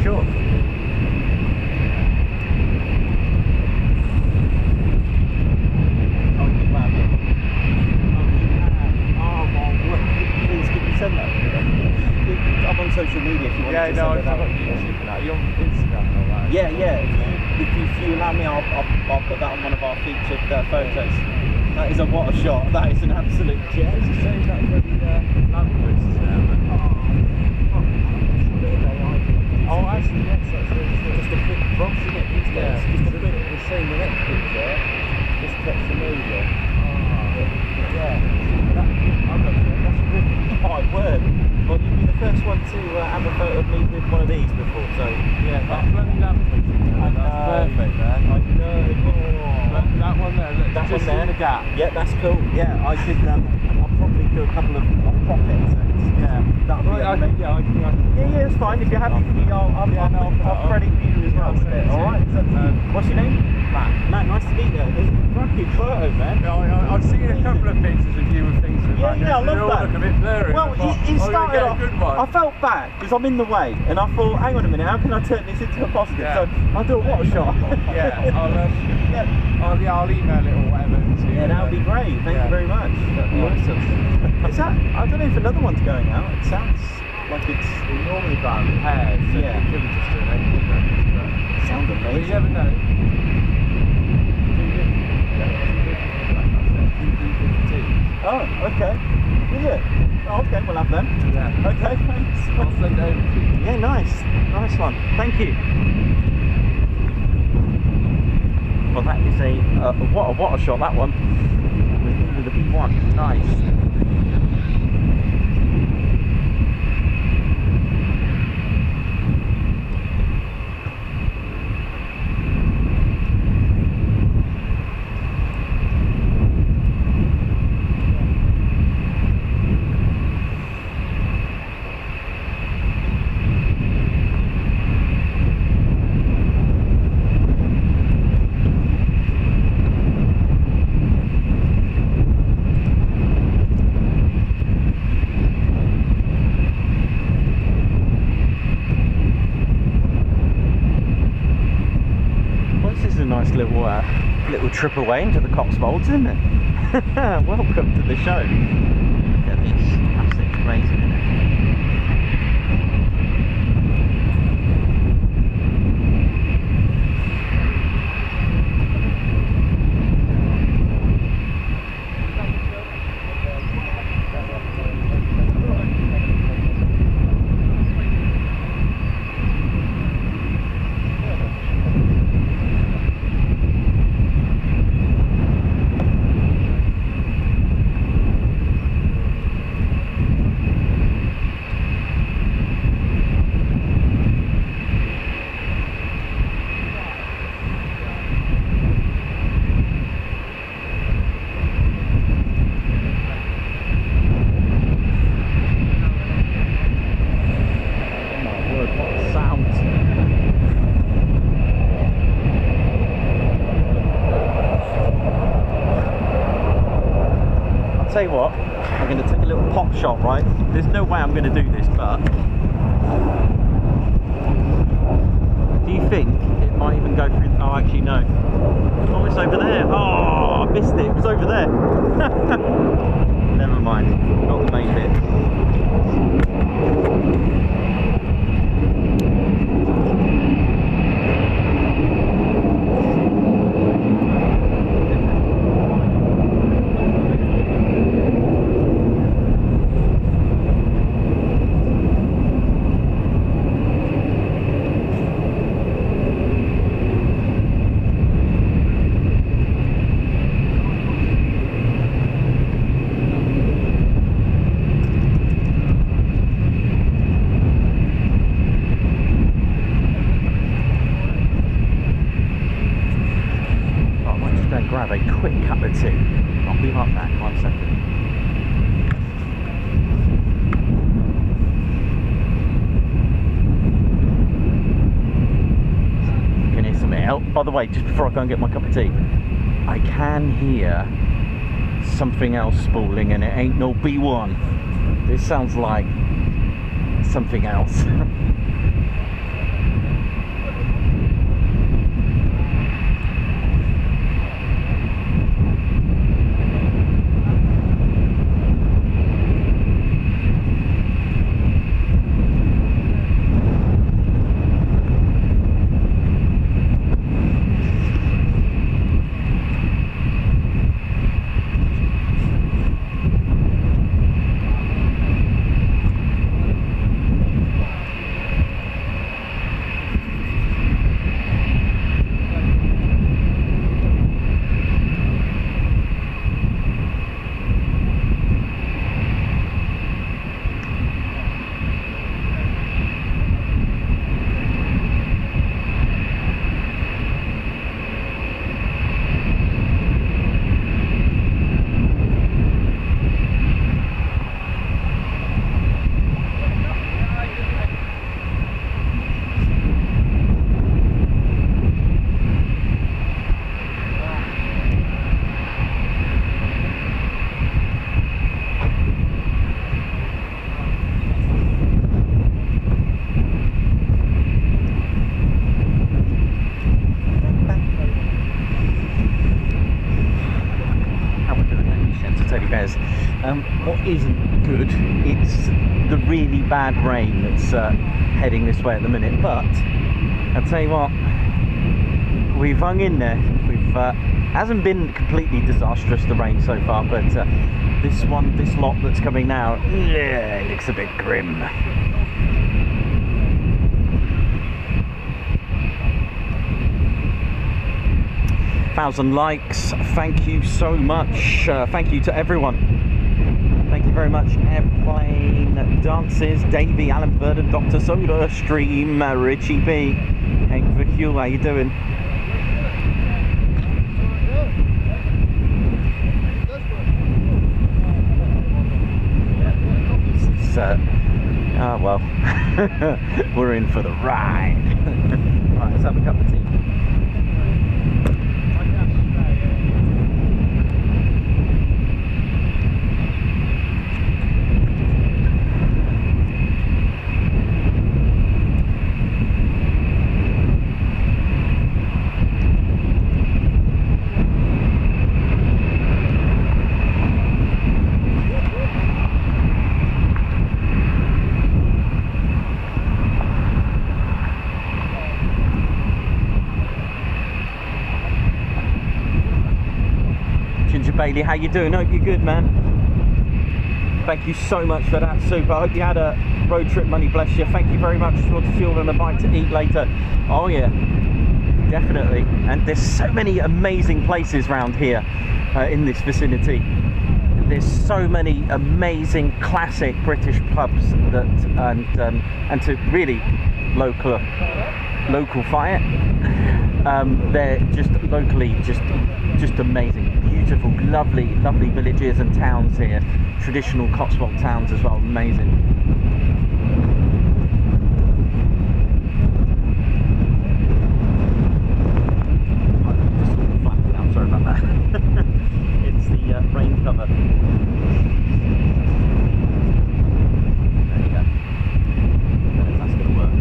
sure. Send that. I'm on social media if you want to send it out. YouTube now. You're on Instagram and all that. Yeah. If you allow me, I'll put that on one of our featured photos. That is a what a shot. That is an absolute jet. It's a shame that bloody lamp post is there, but... Oh, actually, yes, that's just a quick cross, isn't it? Yeah, it's just a bit the same with that picture. Just catch the motor. Yeah. That's really my word. Well, you'd be the first one to have a photo of me with one of these before, so... Yeah, that bloody lamp post is there. That's perfect there. I know. That one there, look, that just one there. in the gap. Yeah, that's cool. Yeah, I could... I'll probably do a couple of profits. Yeah. That'll be amazing. Yeah, it's fine. If you're happy for me, I'll credit you as well with it. Alright? What's your name? Matt, nice to meet you. It's a cracking photo, man. Yeah, I've seen a couple of pictures of you with things with Yeah, I love that. Look a bit blurry. Well, he started off. Good one. I felt bad because I'm in the way, and I thought, hang on a minute, how can I turn this into a positive? Yeah. So I'll do a what a shot. Yeah, I'll email it or whatever to you. Yeah, that would be great. Thank you very much. That'd be awesome. Is that? I don't know if another one's going out. It sounds like it's. We normally buy pairs. So Yeah. it could be just an engine then. Sounds But amazing. you never know. B-52. Oh, okay. Is it? Oh, okay, we'll have them. Yeah. Okay, thanks. I'll send it over to you. Yeah, nice one. Thank you. Well, that is what a shot that one. With the B-1, nice. Little trip away into the Cotswolds, isn't it? Welcome to the show. Look at this. That's amazing, isn't it? Tell you what, I'm going to take a little pop shot, right? There's no way I'm going to do this, but do you think it might even go through? Oh, actually no. Oh, it's over there. Oh, I missed it. It was over there. Never mind. Not the main bit. Grab a quick cup of tea. I'll be right back, 1 second. You can hear something else. By the way, just before I go and get my cup of tea, I can hear something else spooling, and it ain't no B-1. This sounds like something else. isn't good. It's the really bad rain that's heading this way at the minute. But I'll tell you what, we've hung in there. We've hasn't been completely disastrous, the rain so far, but this lot that's coming now, yeah, it looks a bit grim. 1,000 likes. Thank you so much. Thank you to everyone. Thank you very much. Airplane Dances, Davey, Alan Burden, Dr. Soda Stream, Richie B, Hank Vicule, how you doing? Oh well, we're in for the ride. Right, let's have a cup of tea. Bailey, how you doing? Hope you're good, man. Thank you so much for that, super. I hope you had a road trip, money bless you. Thank you very much for the fuel and a bite to eat later. Oh yeah, definitely. And there's so many amazing places around here in this vicinity. There's so many amazing classic British pubs that and to really local fire. They're just locally just amazing, beautiful, lovely villages and towns here, traditional Cotswold towns as well, amazing. I'm sorry about that. It's the rain cover. There you go. That's going to work.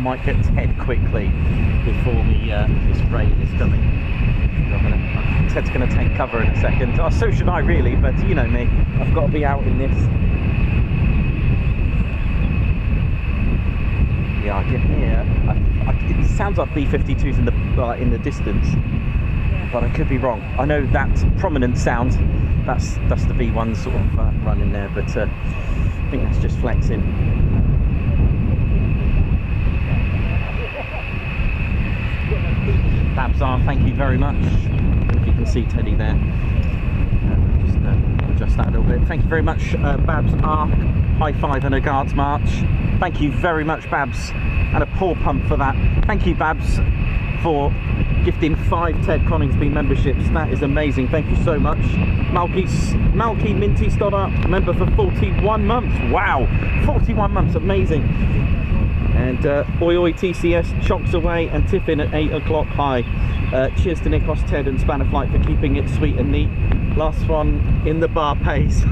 Might get Ted quickly before this rain is coming. Ted's going to take cover in a second. Oh, so should I really, but you know me, I've got to be out in this. Yeah, I can hear. It sounds like B-52s in the distance, but I could be wrong. I know that prominent sound. That's the B-1 sort of running there, but I think that's just flexing. Babsar, thank you very much. If you can see Teddy there, just adjust that a little bit. Thank you very much, Babs R. High five and a guards march. Thank you very much, Babs, and a paw pump for that. Thank you, Babs, for gifting 5 Ted Coningsby memberships. That is amazing. Thank you so much. Malky Minty Stoddart, member for 41 months. Wow, 41 months, amazing. And Oi Oi TCS chocks away and Tiffin at 8 o'clock. Hi. Cheers to Nikos, Ted and Spanner Flight for keeping it sweet and neat. Last one in the bar pace.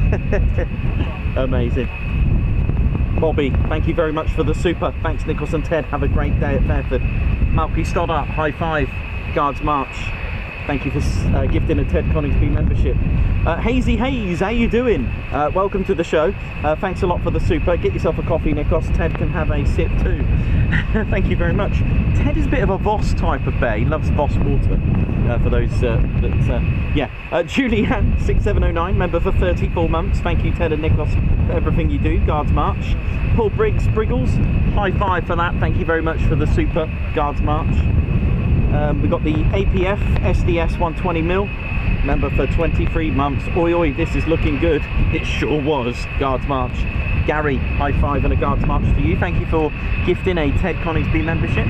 Amazing. Bobby, thank you very much for the super. Thanks Nikos and Ted. Have a great day at Fairford. Malky Stoddart, high five. Guards march. Thank you for gifting a Ted Coningsby membership. Hazy Hayes, how you doing? Welcome to the show. Thanks a lot for the super. Get yourself a coffee, Nikos. Ted can have a sip too. Thank you very much. Ted is a bit of a Voss type of bear. He loves Voss water. For those yeah. Julianne 6709, member for 34 months. Thank you, Ted and Nikos, for everything you do. Guards march. Paul Briggs Briggles, high five for that. Thank you very much for the super. Guards march. We've got the APF SDS 120mm. Remember, for 23 months. Oi, oi, this is looking good. It sure was. Guards March. Gary, high five and a Guards March to you. Thank you for gifting a Ted Coningsby membership.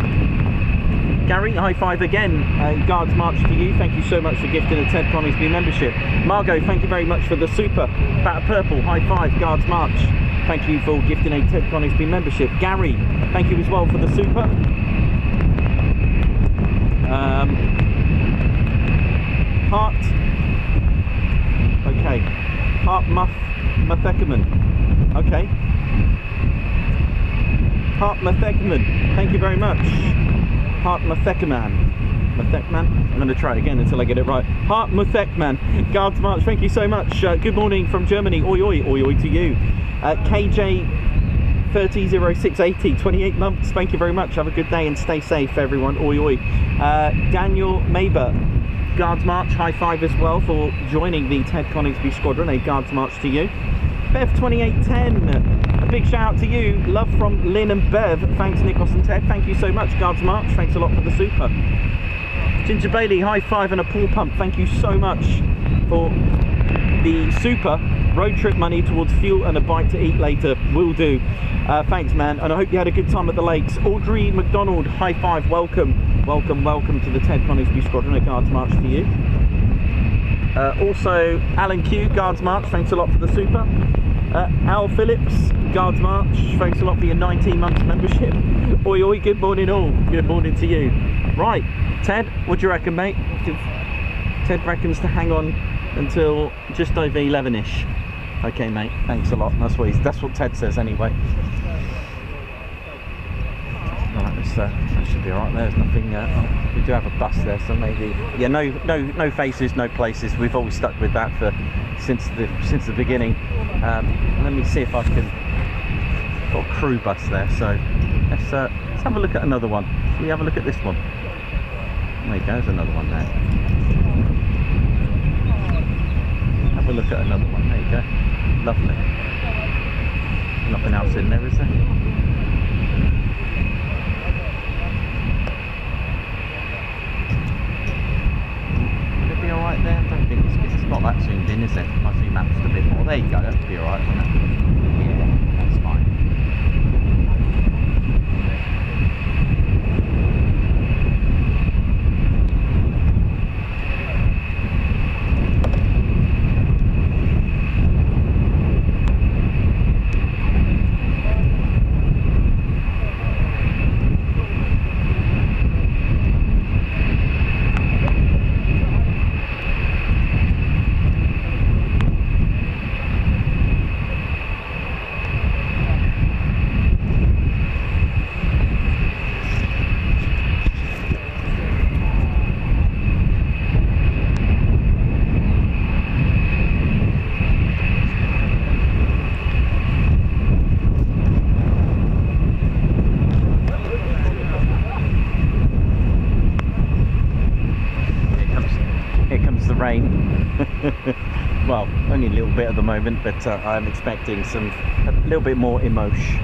Gary, high five again. Guards March to you. Thank you so much for gifting a Ted Coningsby membership. Margot, thank you very much for the super. Bat Purple, high five. Guards March. Thank you for gifting a Ted Coningsby membership. Gary, thank you as well for the super. Hart. Okay. Hart Mutheckerman. Okay. Hart Mutheckerman. Thank you very much. Hart Mutheckerman. Muthekman. I'm going to try it again until I get it right. Hart Muthekman. Guards March. Thank you so much. Good morning from Germany. Oi oi. Oi oi to you. KJ 300680. 28 months. Thank you very much. Have a good day and stay safe, everyone. Oi oi. Daniel Maber. Guards March, high five as well for joining the Ted Coningsby Squadron. A Guards March to you. Bev 2810, a big shout out to you. Love from Lynn and Bev. Thanks Nikos and Ted. Thank you so much, Guards March. Thanks a lot for the super. Ginger Bailey, high five and a pool pump. Thank you so much for the super. Road trip money towards fuel and a bite to eat later. Will do. Thanks, man. And I hope you had a good time at the lakes. Audrey McDonald, high five. Welcome. Welcome to the Ted Coningsby Squadron. A Guards March to you. Also, Alan Q, Guards March. Thanks a lot for the super. Al Phillips, Guards March. Thanks a lot for your 19 months membership. Oi, oi, good morning all. Good morning to you. Right, Ted, what do you reckon, mate? Ted reckons to hang on until just over 11ish. Okay, mate. Thanks a lot. That's what Ted says anyway. Right, that should be all right. There's nothing. We do have a bus there, so maybe. Yeah, no faces, no places. We've always stuck with that since the beginning. Let me see if I can. Got a crew bus there, so let's have a look at another one. Shall we have a look at this one? There you go. There's another one there. Have a look at another one. There you go. Lovely. Nothing else in there, is there? Would it be alright there? I don't think it's not that zoomed in, is it? My zoom out just a bit more. There you go. That'd be alright, wouldn't it? Yeah, that's fine. Well, only a little bit at the moment, but I'm expecting a little bit more emotion.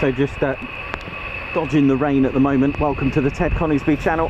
So just dodging the rain at the moment. Welcome to the Ted Coningsby channel.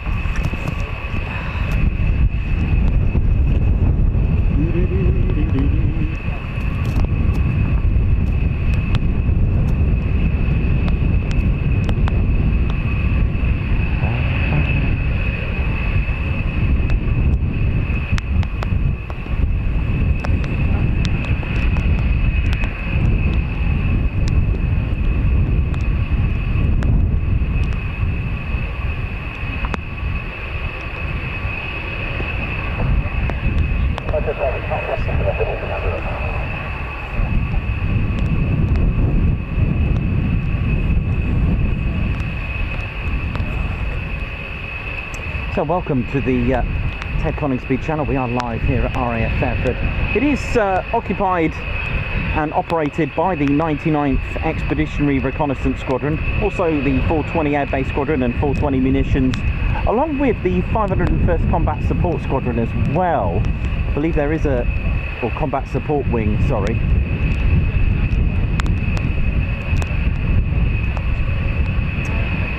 So welcome to the Ted Coningsby channel. We are live here at RAF Fairford. It is occupied and operated by the 99th Expeditionary Reconnaissance Squadron, also the 420 Air Base Squadron and 420 Munitions, along with the 501st Combat Support Squadron as well. I believe there is a Combat Support Wing, sorry.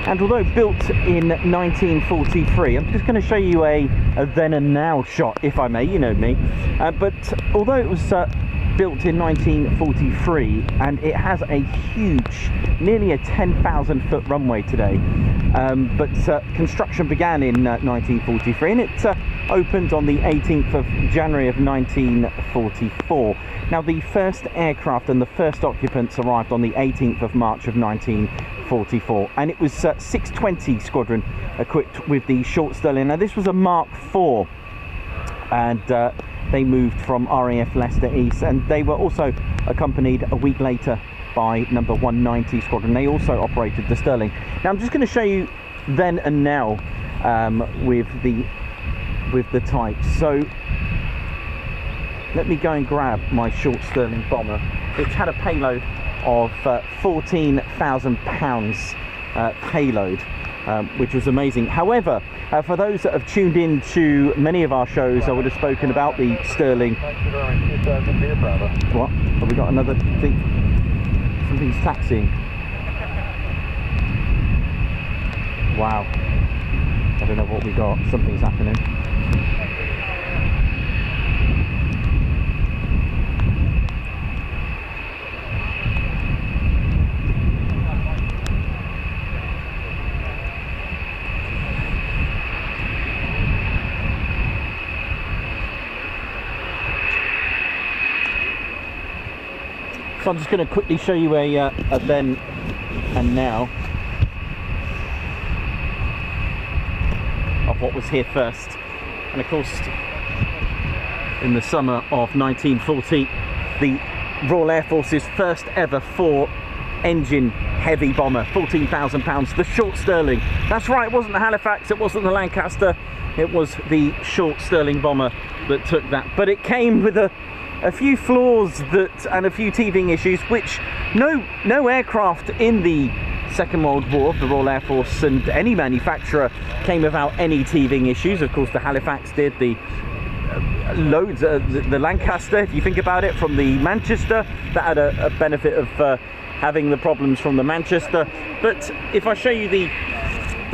And although built in 1943, I'm just going to show you a then and now shot, if I may, you know me. But although it was built in 1943 and it has a huge, nearly a 10,000 foot runway today, but construction began in 1943 and it opened on the 18th of January of 1944. Now the first aircraft and the first occupants arrived on the 18th of March of 1944, and it was 620 Squadron equipped with the short Sterling. Now this was a Mark IV, and they moved from RAF Leicester East, and they were also accompanied a week later by number 190 Squadron. They also operated the Sterling. Now I'm just going to show you then and now with the types. So let me go and grab my short Sterling bomber, which had a payload of 14,000 pounds payload, which was amazing. However, for those that have tuned in to many of our shows, I would have spoken about the Sterling. What? Have we got another thing? Something's taxiing. Wow. I don't know what we got. Something's happening. So I'm just going to quickly show you a then and now of what was here first. And of course, in the summer of 1940, the Royal Air Force's first ever 4-engine heavy bomber, 14,000 pounds, the short Sterling. That's right, it wasn't the Halifax, it wasn't the Lancaster, it was the short Sterling bomber that took that. But it came with a few flaws and a few teething issues, which no aircraft in the Second World War of the Royal Air Force and any manufacturer came without any teething issues. Of course the Halifax did, the Lancaster, if you think about it, from the Manchester, that had a benefit of having the problems from the Manchester. But if I show you the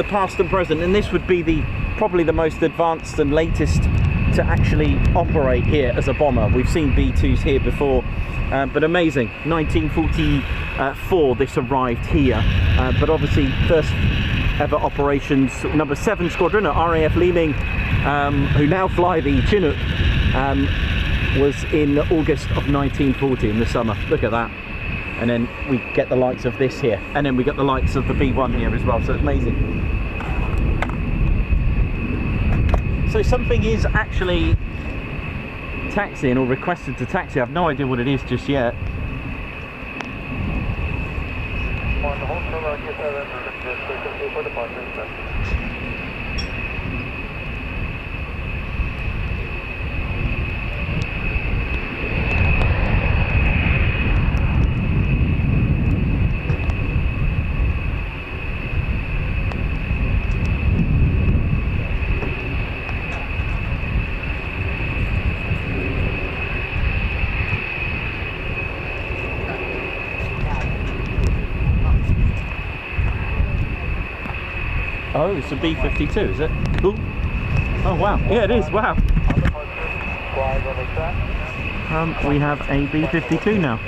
past and present, and this would be probably the most advanced and latest to actually operate here as a bomber. We've seen B-2s here before, but amazing. 1944 this arrived here, but obviously first ever operations, number 7 Squadron at RAF Leeming, who now fly the Chinook, was in August of 1940 in the summer. Look at that. And then we get the likes of this here, and then we get the likes of the B-1 here as well, so it's amazing. So something is actually taxiing or requested to taxi. I have no idea what it is just yet. Oh, it's a B-52, is it? Ooh. Oh wow, yeah it is, wow. We have a B-52 now.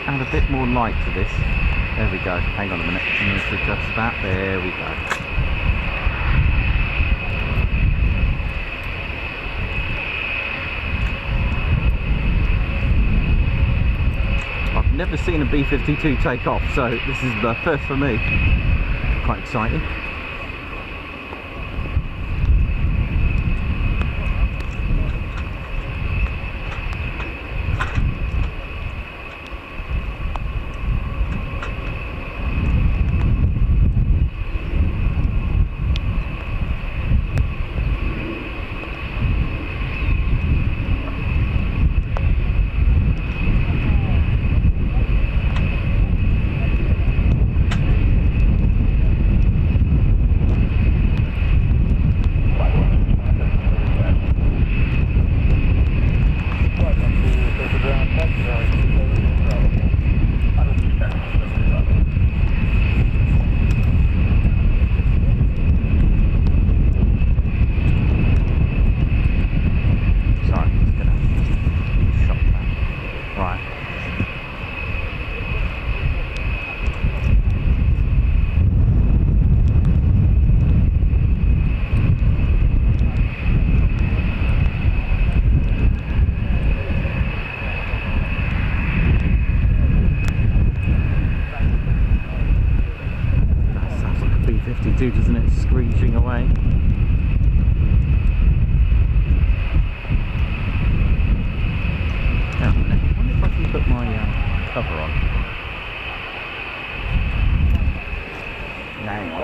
Add a bit more light to this. There we go. Hang on a minute. I need to adjust that. There we go. I've never seen a B-52 take off, so this is the first for me. Quite exciting. Doesn't it, screeching away. Now, I wonder if I can put my cover on. Hang on.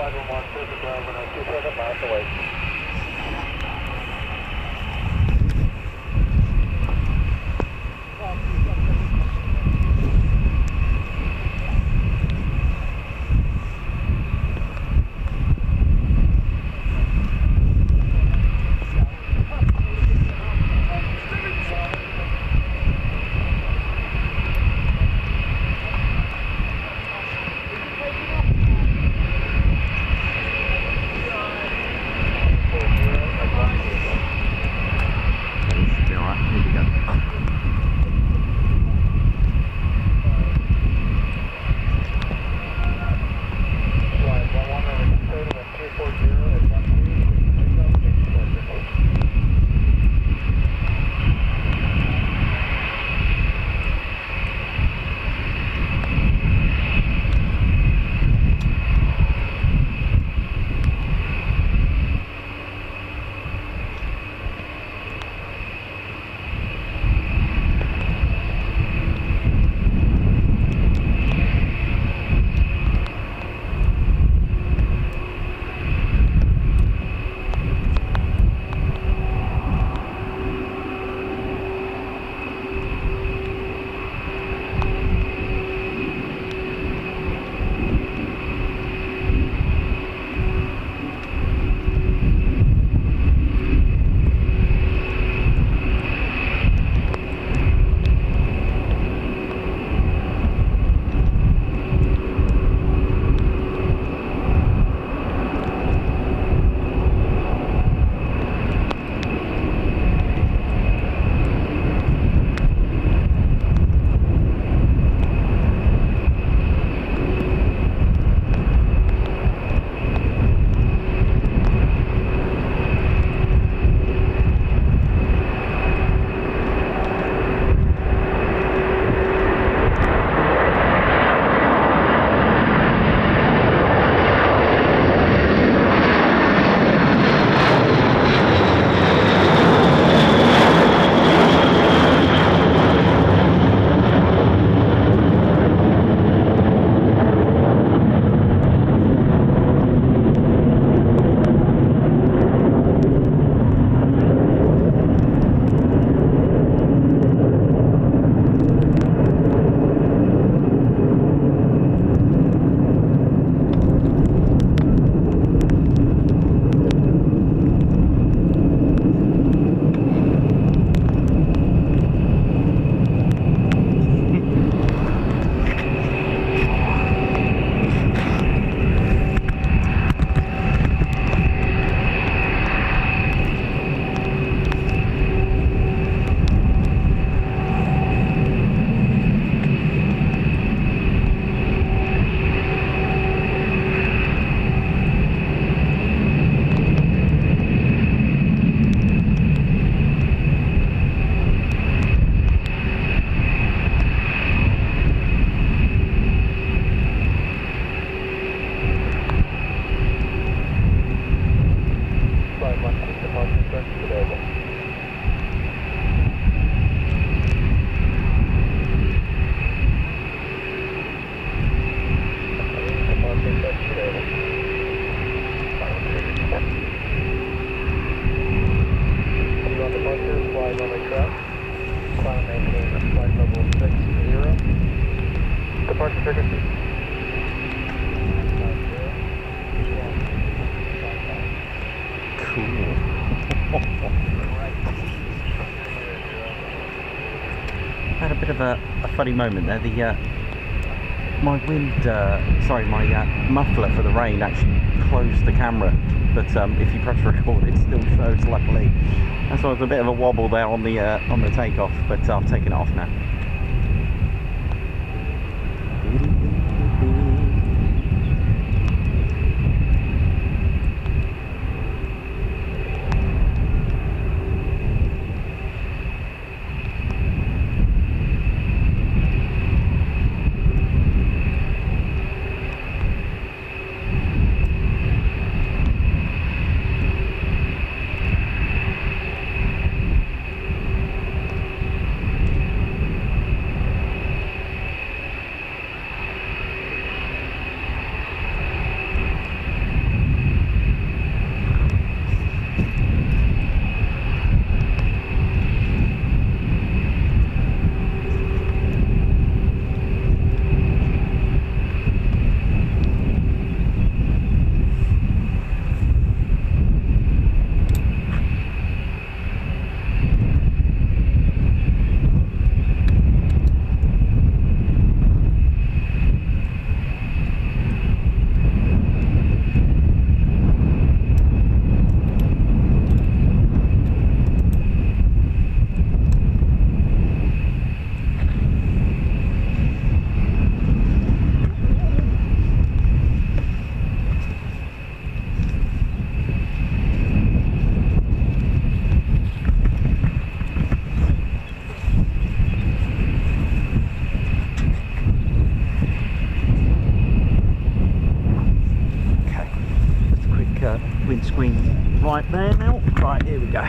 Cool. Had a bit of a funny moment there. My my muffler for the rain actually closed the camera, but if you press record, it still shows. Luckily, and so there's a bit of a wobble there on the takeoff, but I've taken it off now. Windscreen right there now. Right, here we go.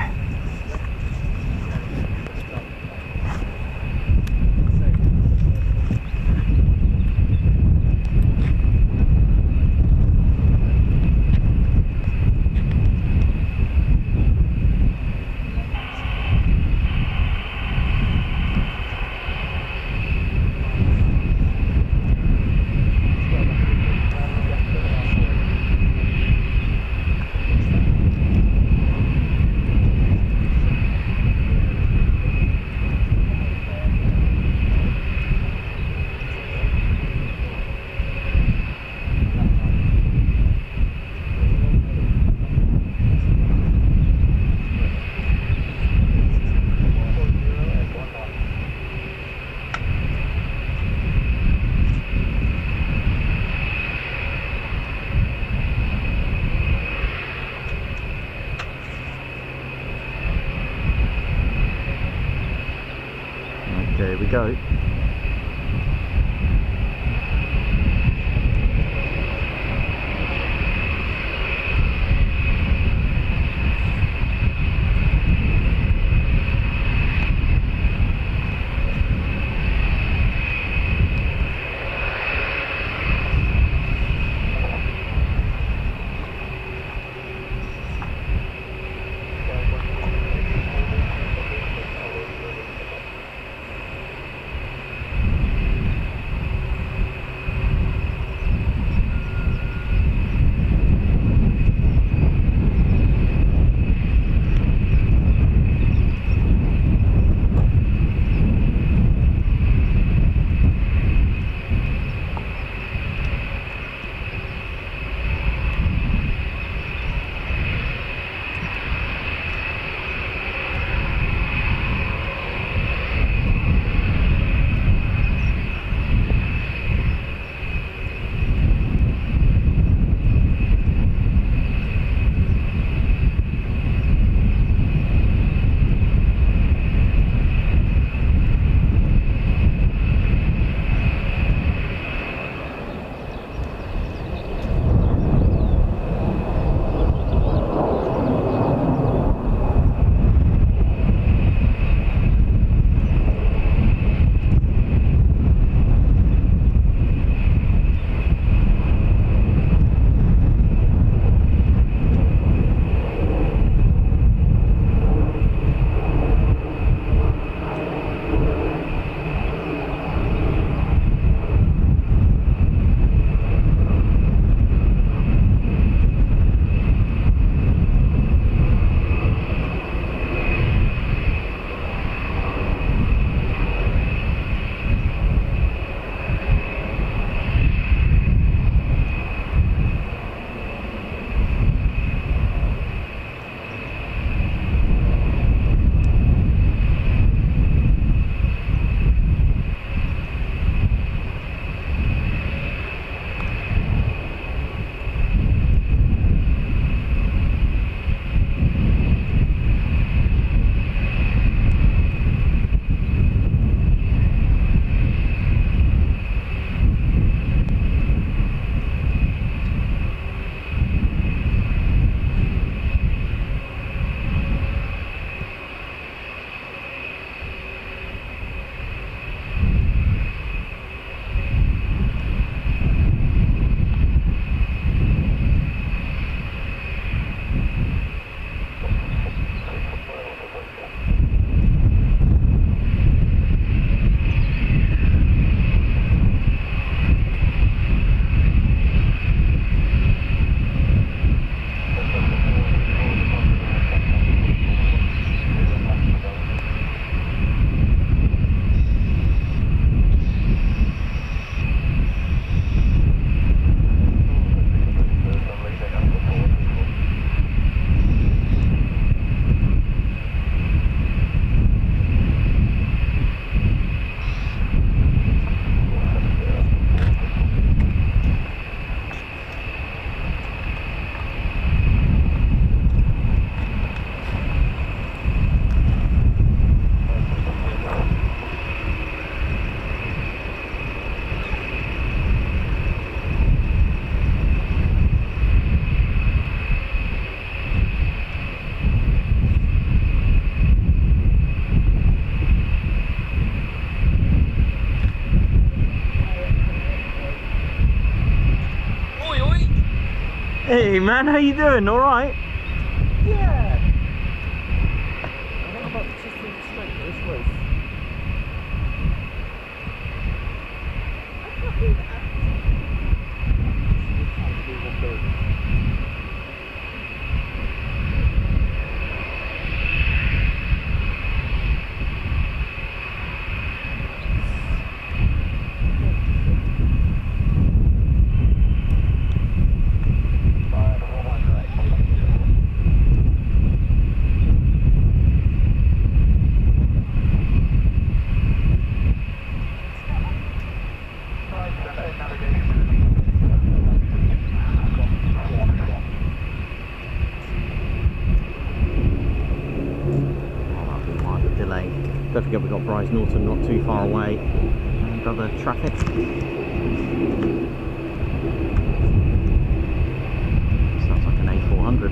There we go. Hey man, how you doing? All right? Yeah. I don't know about just the strength of this roof. I can't do that. You can't do one bit. Don't forget we've got Bryce Norton not too far away and other traffic. Sounds like an A400.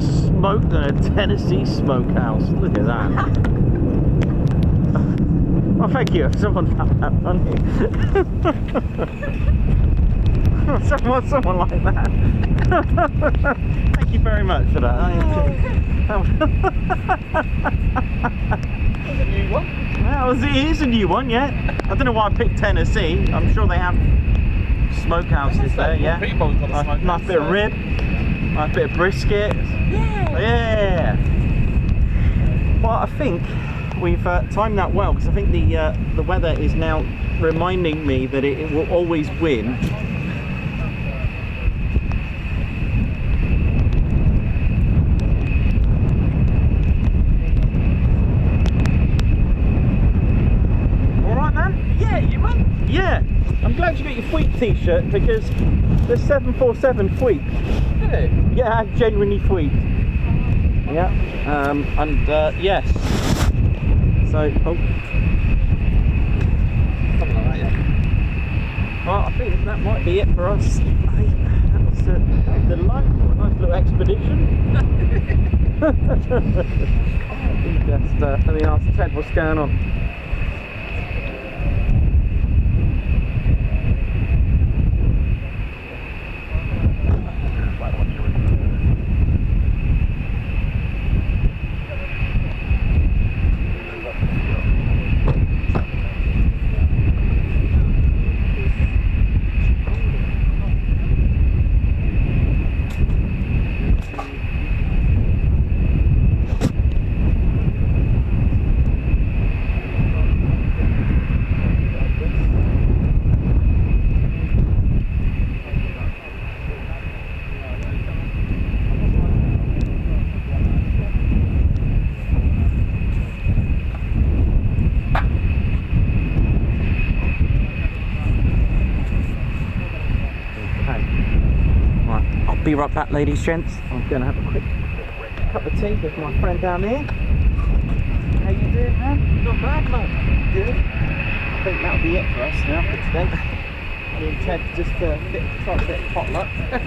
Smoke than a Tennessee smokehouse. Look at that. Oh, thank you. Someone found that funny. someone like that. Thank you very much for that. It's a new one. Well, it is a new one, yeah. I don't know why I picked Tennessee. I'm sure they have smokehouses there, yeah. People's got a smokehouse. Nice bit of rib, nice bit of brisket. Yeah. Well, I think we've timed that well, because I think the weather is now reminding me that it will always win. All right, man. Yeah, you man. Yeah. I'm glad you got your Fweep t-shirt, because the 747 Fweep. Did it? Yeah, genuinely Fweep. Yeah, yes. So, oh. Something like that, yeah. Well, I think that might be it for us. That was delightful, a nice little expedition. Just, let me ask Ted what's going on. Be right back, ladies, gents. I'm going to have a quick cup of tea with my friend down here. How you doing, man? Not bad, man. Good. I think that'll be it for us now for today. Me and Ted just try a bit of potluck. How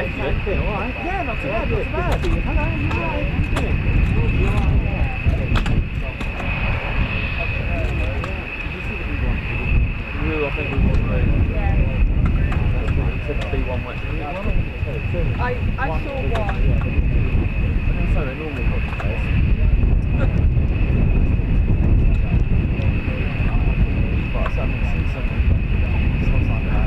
you doing? All right? Yeah, not too bad. Not too bad. Hello, you all right? How you doing? You all right? Did you see the B-1? I think we was very. B-1 went. I saw one. So they normally got the place. But I haven't seen someone stuff like that.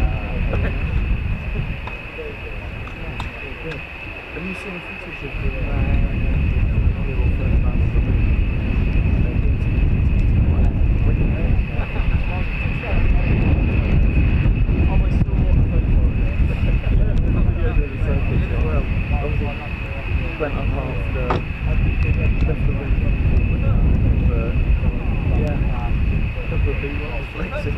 Have you seen footage of the little friend man on the moon? Went up after left the room, but yeah, a couple of B-1s flexing.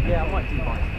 Yeah, I might do mine tomorrow.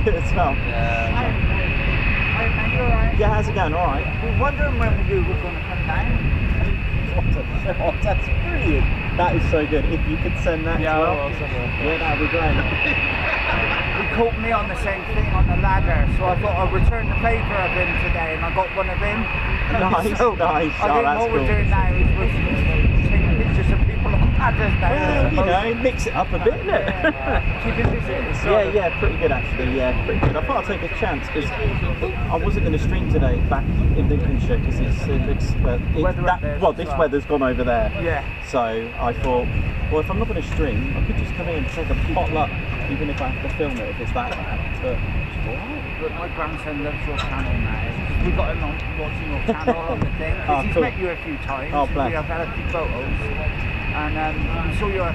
as well. Man, you alright? Yeah, how's it going? All right. We're wondering when you were going to come down. Oh, that's brilliant. That is so good. If you could send that as well. Yeah, that'd be great. He caught me on the same thing on the ladder, so I thought I'd return the favour of him today, and I got one of him. Nice, So nice. I think what we're doing now is we're taking pictures of people on ladders now. Well, you know, mix it up a bit, isn't it? Keeping busy. Yeah, pretty good actually. Yeah, pretty good. I thought I'd take a chance because I wasn't going to stream today back in Lincolnshire because this weather's gone over there. Yeah. So I thought, well, if I'm not going to stream, I could just come in and take a potluck, even if I have to film it if it's that bad. But it's all right. But my grandson loves your channel now. We got him on watching your channel on the thing because he's cool. met you a few times. Oh, We bless. have had a few photos. And we saw you at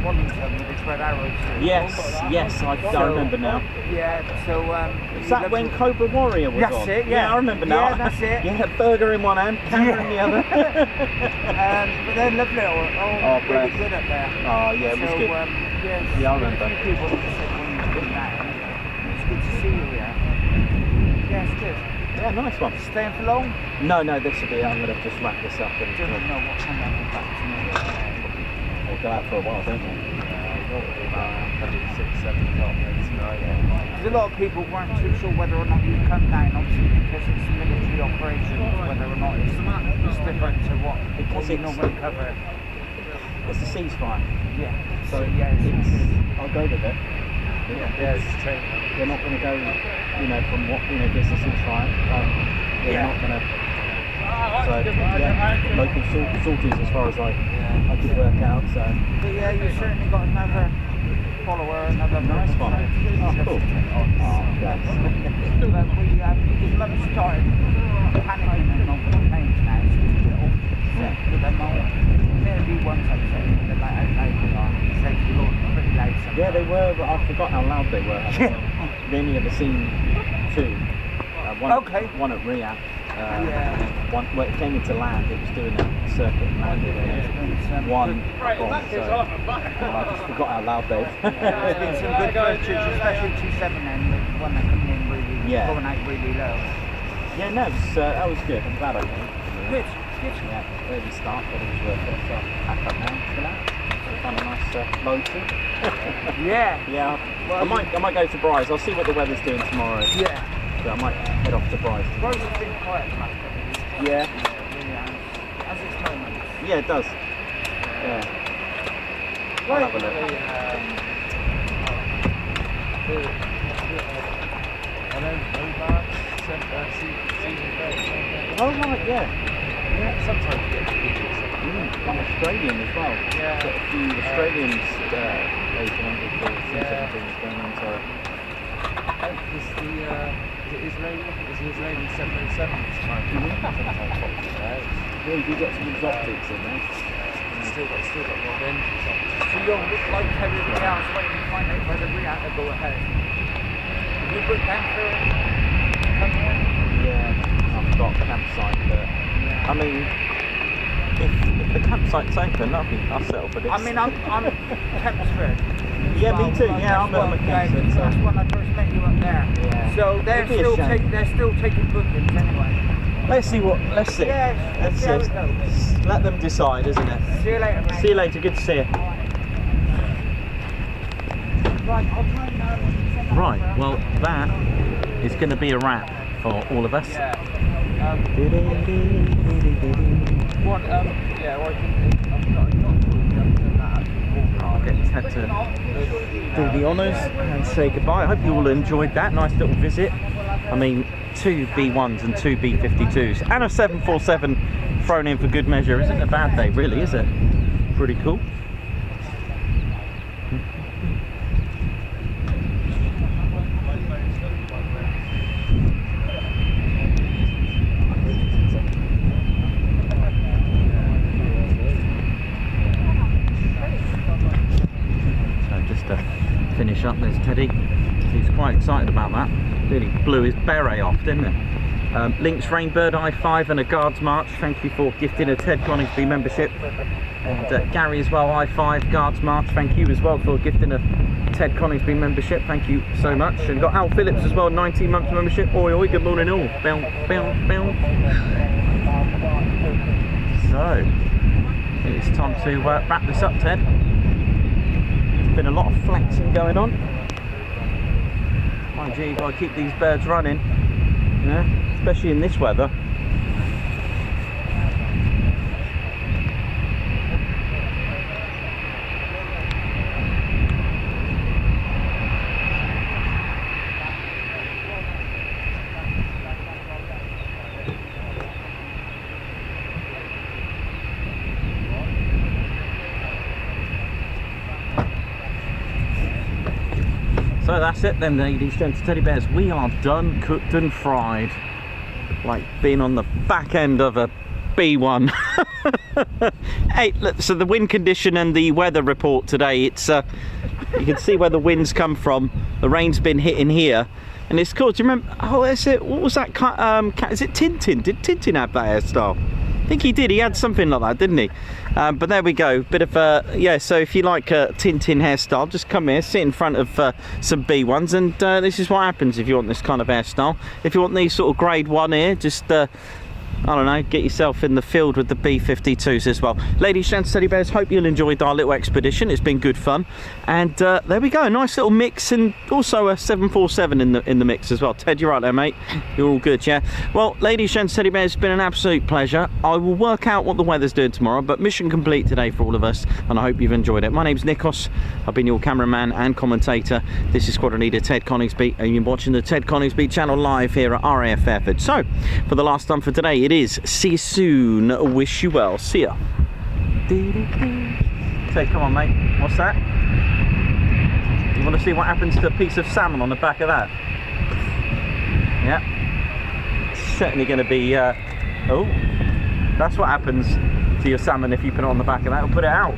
Wellington with the spread arrows. Yes, I remember now. Yeah, so Is that when Cobra Warrior was That's on? it, yeah. I remember now. Yeah, that's it. Yeah, burger in one hand, camera in the other. but they're lovely. Oh, really bless. good up there. Oh, yeah, it was good. Yeah, I remember. A few people just said when you've been down. It's good to see you here. Yeah, it's good. Yeah, nice one. Staying for long? No, this will be. I'm going to just wrap this up and Don't know what time I'll be back to me. we'll go out for a while, don't we? Probably 6, 7 o'clock maybe tonight. Because a lot of people weren't too sure whether or not you'd come down, obviously because it's military operations, whether or not it's different to what we normally cover. It's a ceasefire. Yeah. So yeah, I'll go with it. Yeah, it's training. We're not going to go, from what this is a ceasefire. We're not going to. So local sorties as far as I could work out. So. But yeah, you certainly got another follower, another nice one. Oh, cool. Oh, yes. But his mum started panicking and not complaints now. So he's a bit upset with them all. There'll be one time saying that how loud they are. He said they were pretty loud sometimes. Yeah, they were, but I forgot how loud they were. They only ever seen two. One at RAF. One, well, it came into land, it was doing a circuit and landed, and one bomb, so I just forgot how loud they were. There's been some good footage, especially 27 then, the one that coming in really, going out really low. Yeah, no, that was good. I'm glad I came. Good. Yeah, early start, but it was worth it. So pack up now, chill out. Find a nice motor. Yeah. Well, I might go to Bryce. I'll see what the weather's doing tomorrow. Yeah. So I might head off to Bryce. Bryce has been quiet the last couple of weeks. Yeah. As its moments. Yeah, it does. Yeah. I'll have a look. Oh right, yeah. Sometimes you get videos. From Australian as well. Yeah. Got a few Australians later on before things going on. So. Is it Israeli 707 this time? Sometimes pops in there. Yeah, you got some exotics in there. Still got long engines on. So you're like everybody else waiting to find out whether we have to go ahead. Have you booked down for come here? Yeah, I've got a campsite, but I mean, if the campsite's open, I'll settle for this. I mean, I'm Kempsford. Yeah, me too. Yeah, I'm at Kempsford. That's when I first met you up there. Yeah. So they're still taking bookings anyway. Let's see. Yeah, let's see how it goes. Let them decide, isn't it? See you later, mate. See you later. Good to see you. Right, I'll try and send that Right. over. Well, that is going to be a wrap for all of us. Yeah. What? Well, I think I'm not that. I'll get Ted to do the honours and say goodbye. I hope you all enjoyed that nice little visit. I mean, 2 B-1s and 2 B-52s and a 747 thrown in for good measure isn't a bad day, really, is it? Pretty cool. So just to finish up, there's Teddy. He's quite excited about that. Really blew his beret off, didn't it? Link's Rainbird I5 and a Guards March. Thank you for gifting a Ted Coningsby membership. And Gary as well, I5 Guards March. Thank you as well for gifting a Ted Coningsby membership. Thank you so much. And got Al Phillips as well, 19 months membership. Oi oi, good morning all. Bow, bow, bow. So it's time to wrap this up, Ted. There's been a lot of flexing going on. Mind you, you've got to keep these birds running, yeah, especially in this weather. So that's it then, ladies, gents, teddy bears. We are done, cooked and fried. Like being on the back end of a B-1. Hey, look, so the wind condition and the weather report today, it's you can see where the winds come from. The rain's been hitting here. And it's cool. Do you remember, oh, is it, what was that, is it Tintin? Did Tintin have that hairstyle? I think he did. He had something like that, didn't he? But there we go. Bit of yeah. So if you like a Tintin hairstyle, just come here, sit in front of some B1s, and this is what happens if you want this kind of hairstyle. If you want these sort of grade 1 here, just I don't know, get yourself in the field with the B-52s as well. Ladies, gents, teddy bears, hope you'll enjoyed our little expedition. It's been good fun. And there we go, nice little mix, and also a 747 in the mix as well. Ted, you're right there, mate. You're all good, yeah? Well, ladies, gents, teddy bears, it's been an absolute pleasure. I will work out what the weather's doing tomorrow, but mission complete today for all of us, and I hope you've enjoyed it. My name's Nikos. I've been your cameraman and commentator. This is Squadron Leader Ted Coningsby, and you've been watching the Ted Coningsby channel live here at RAF Fairford. So, for the last time for today, it is see you soon, wish you well, see ya. Ted, come on mate, what's that? You want to see what happens to a piece of salmon on the back of that? Yeah, it's certainly going to be oh, that's what happens to your salmon if you put it on the back of that. It'll put it out.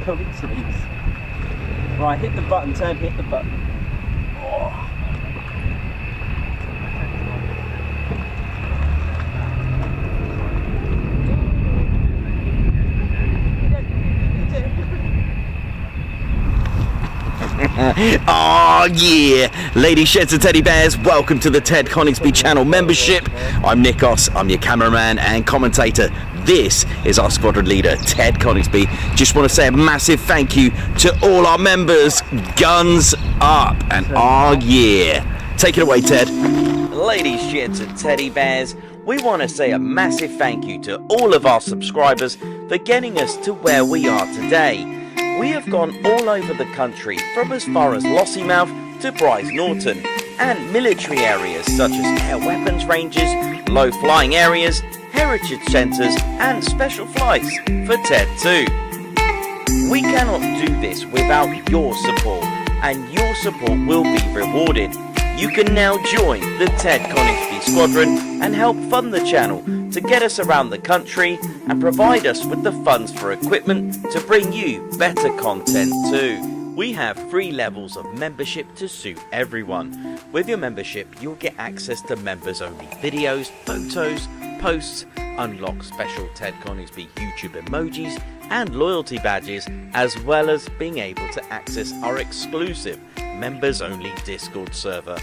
Coincidence. Right, hit the button, Ted, hit the button. Oh. Oh yeah, ladies, sheds and teddy bears, welcome to the Ted Coningsby channel membership. I'm Nikos, I'm your cameraman and commentator. This is our squadron leader, Ted Coningsby. Just want to say a massive thank you to all our members. Guns up, and oh yeah. Take it away, Ted. Ladies, sheds and teddy bears, we want to say a massive thank you to all of our subscribers for getting us to where we are today. We have gone all over the country, from as far as Lossiemouth to Bryce Norton, and military areas such as air weapons ranges, low flying areas, heritage centres and special flights for TED 2. We cannot do this without your support, and your support will be rewarded. You can now join the Ted Coningsby Squadron and help fund the channel to get us around the country and provide us with the funds for equipment to bring you better content too. We have 3 levels of membership to suit everyone. With your membership, you'll get access to members only videos, photos, posts, unlock special Ted Coningsby YouTube emojis and loyalty badges, as well as being able to access our exclusive members only Discord server.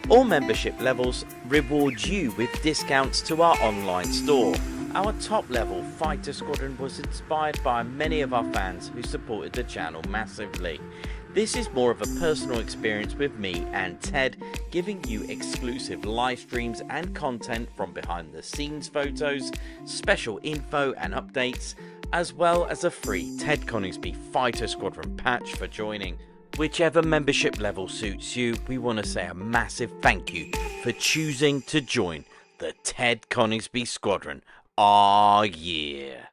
All membership levels reward you with discounts to our online store. Our top level fighter squadron was inspired by many of our fans who supported the channel massively. This is more of a personal experience with me and Ted, giving you exclusive live streams and content from behind the scenes photos, special info and updates, as well as a free Ted Coningsby Fighter Squadron patch for joining. Whichever membership level suits you, we want to say a massive thank you for choosing to join the Ted Coningsby Squadron. Ah, yeah.